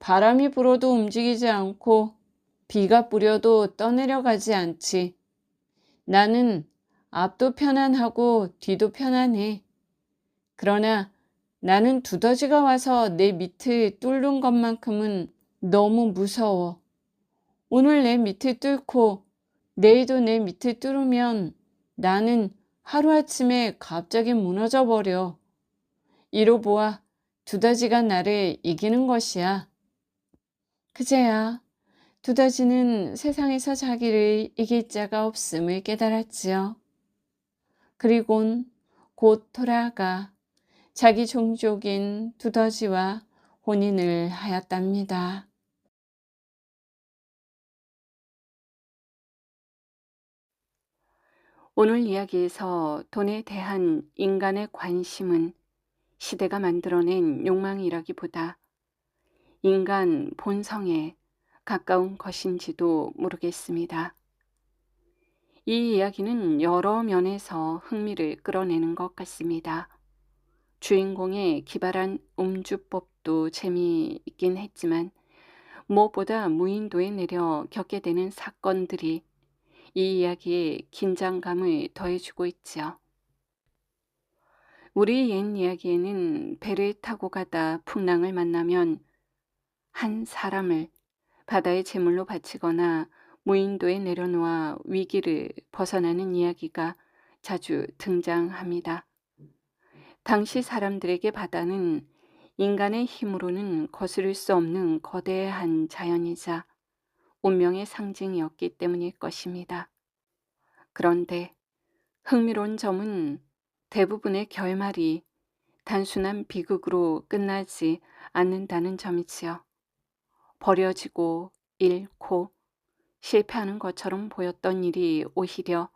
바람이 불어도 움직이지 않고 비가 뿌려도 떠내려가지 않지. 나는 앞도 편안하고 뒤도 편안해. 그러나 나는 두더지가 와서 내 밑을 뚫는 것만큼은 너무 무서워. 오늘 내 밑을 뚫고 내일도 내 밑을 뚫으면 나는 하루아침에 갑자기 무너져 버려. 이로 보아 두더지가 나를 이기는 것이야. 그제야 두더지는 세상에서 자기를 이길 자가 없음을 깨달았지요. 그리곤 곧 돌아가 자기 종족인 두더지와 혼인을 하였답니다. 오늘 이야기에서 돈에 대한 인간의 관심은 시대가 만들어낸 욕망이라기보다 인간 본성에 가까운 것인지도 모르겠습니다. 이 이야기는 여러 면에서 흥미를 끌어내는 것 같습니다. 주인공의 기발한 음주법도 재미있긴 했지만 무엇보다 무인도에 내려 겪게 되는 사건들이 이 이야기에 긴장감을 더해주고 있죠. 우리 옛 이야기에는 배를 타고 가다 풍랑을 만나면 한 사람을 바다의 제물로 바치거나 무인도에 내려놓아 위기를 벗어나는 이야기가 자주 등장합니다. 당시 사람들에게 바다는 인간의 힘으로는 거스를 수 없는 거대한 자연이자 운명의 상징이었기 때문일 것입니다. 그런데 흥미로운 점은 대부분의 결말이 단순한 비극으로 끝나지 않는다는 점이지요. 버려지고 잃고 실패하는 것처럼 보였던 일이 오히려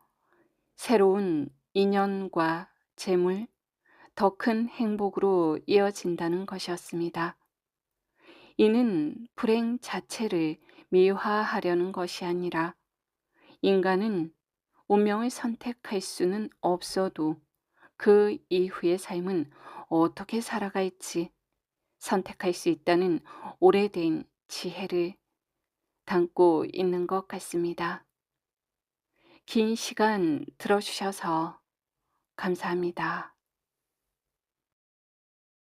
새로운 인연과 재물, 더 큰 행복으로 이어진다는 것이었습니다. 이는 불행 자체를 미화하려는 것이 아니라 인간은 운명을 선택할 수는 없어도 그 이후의 삶은 어떻게 살아갈지 선택할 수 있다는 오래된 지혜를 담고 있는 것 같습니다. 긴 시간 들어주셔서 감사합니다.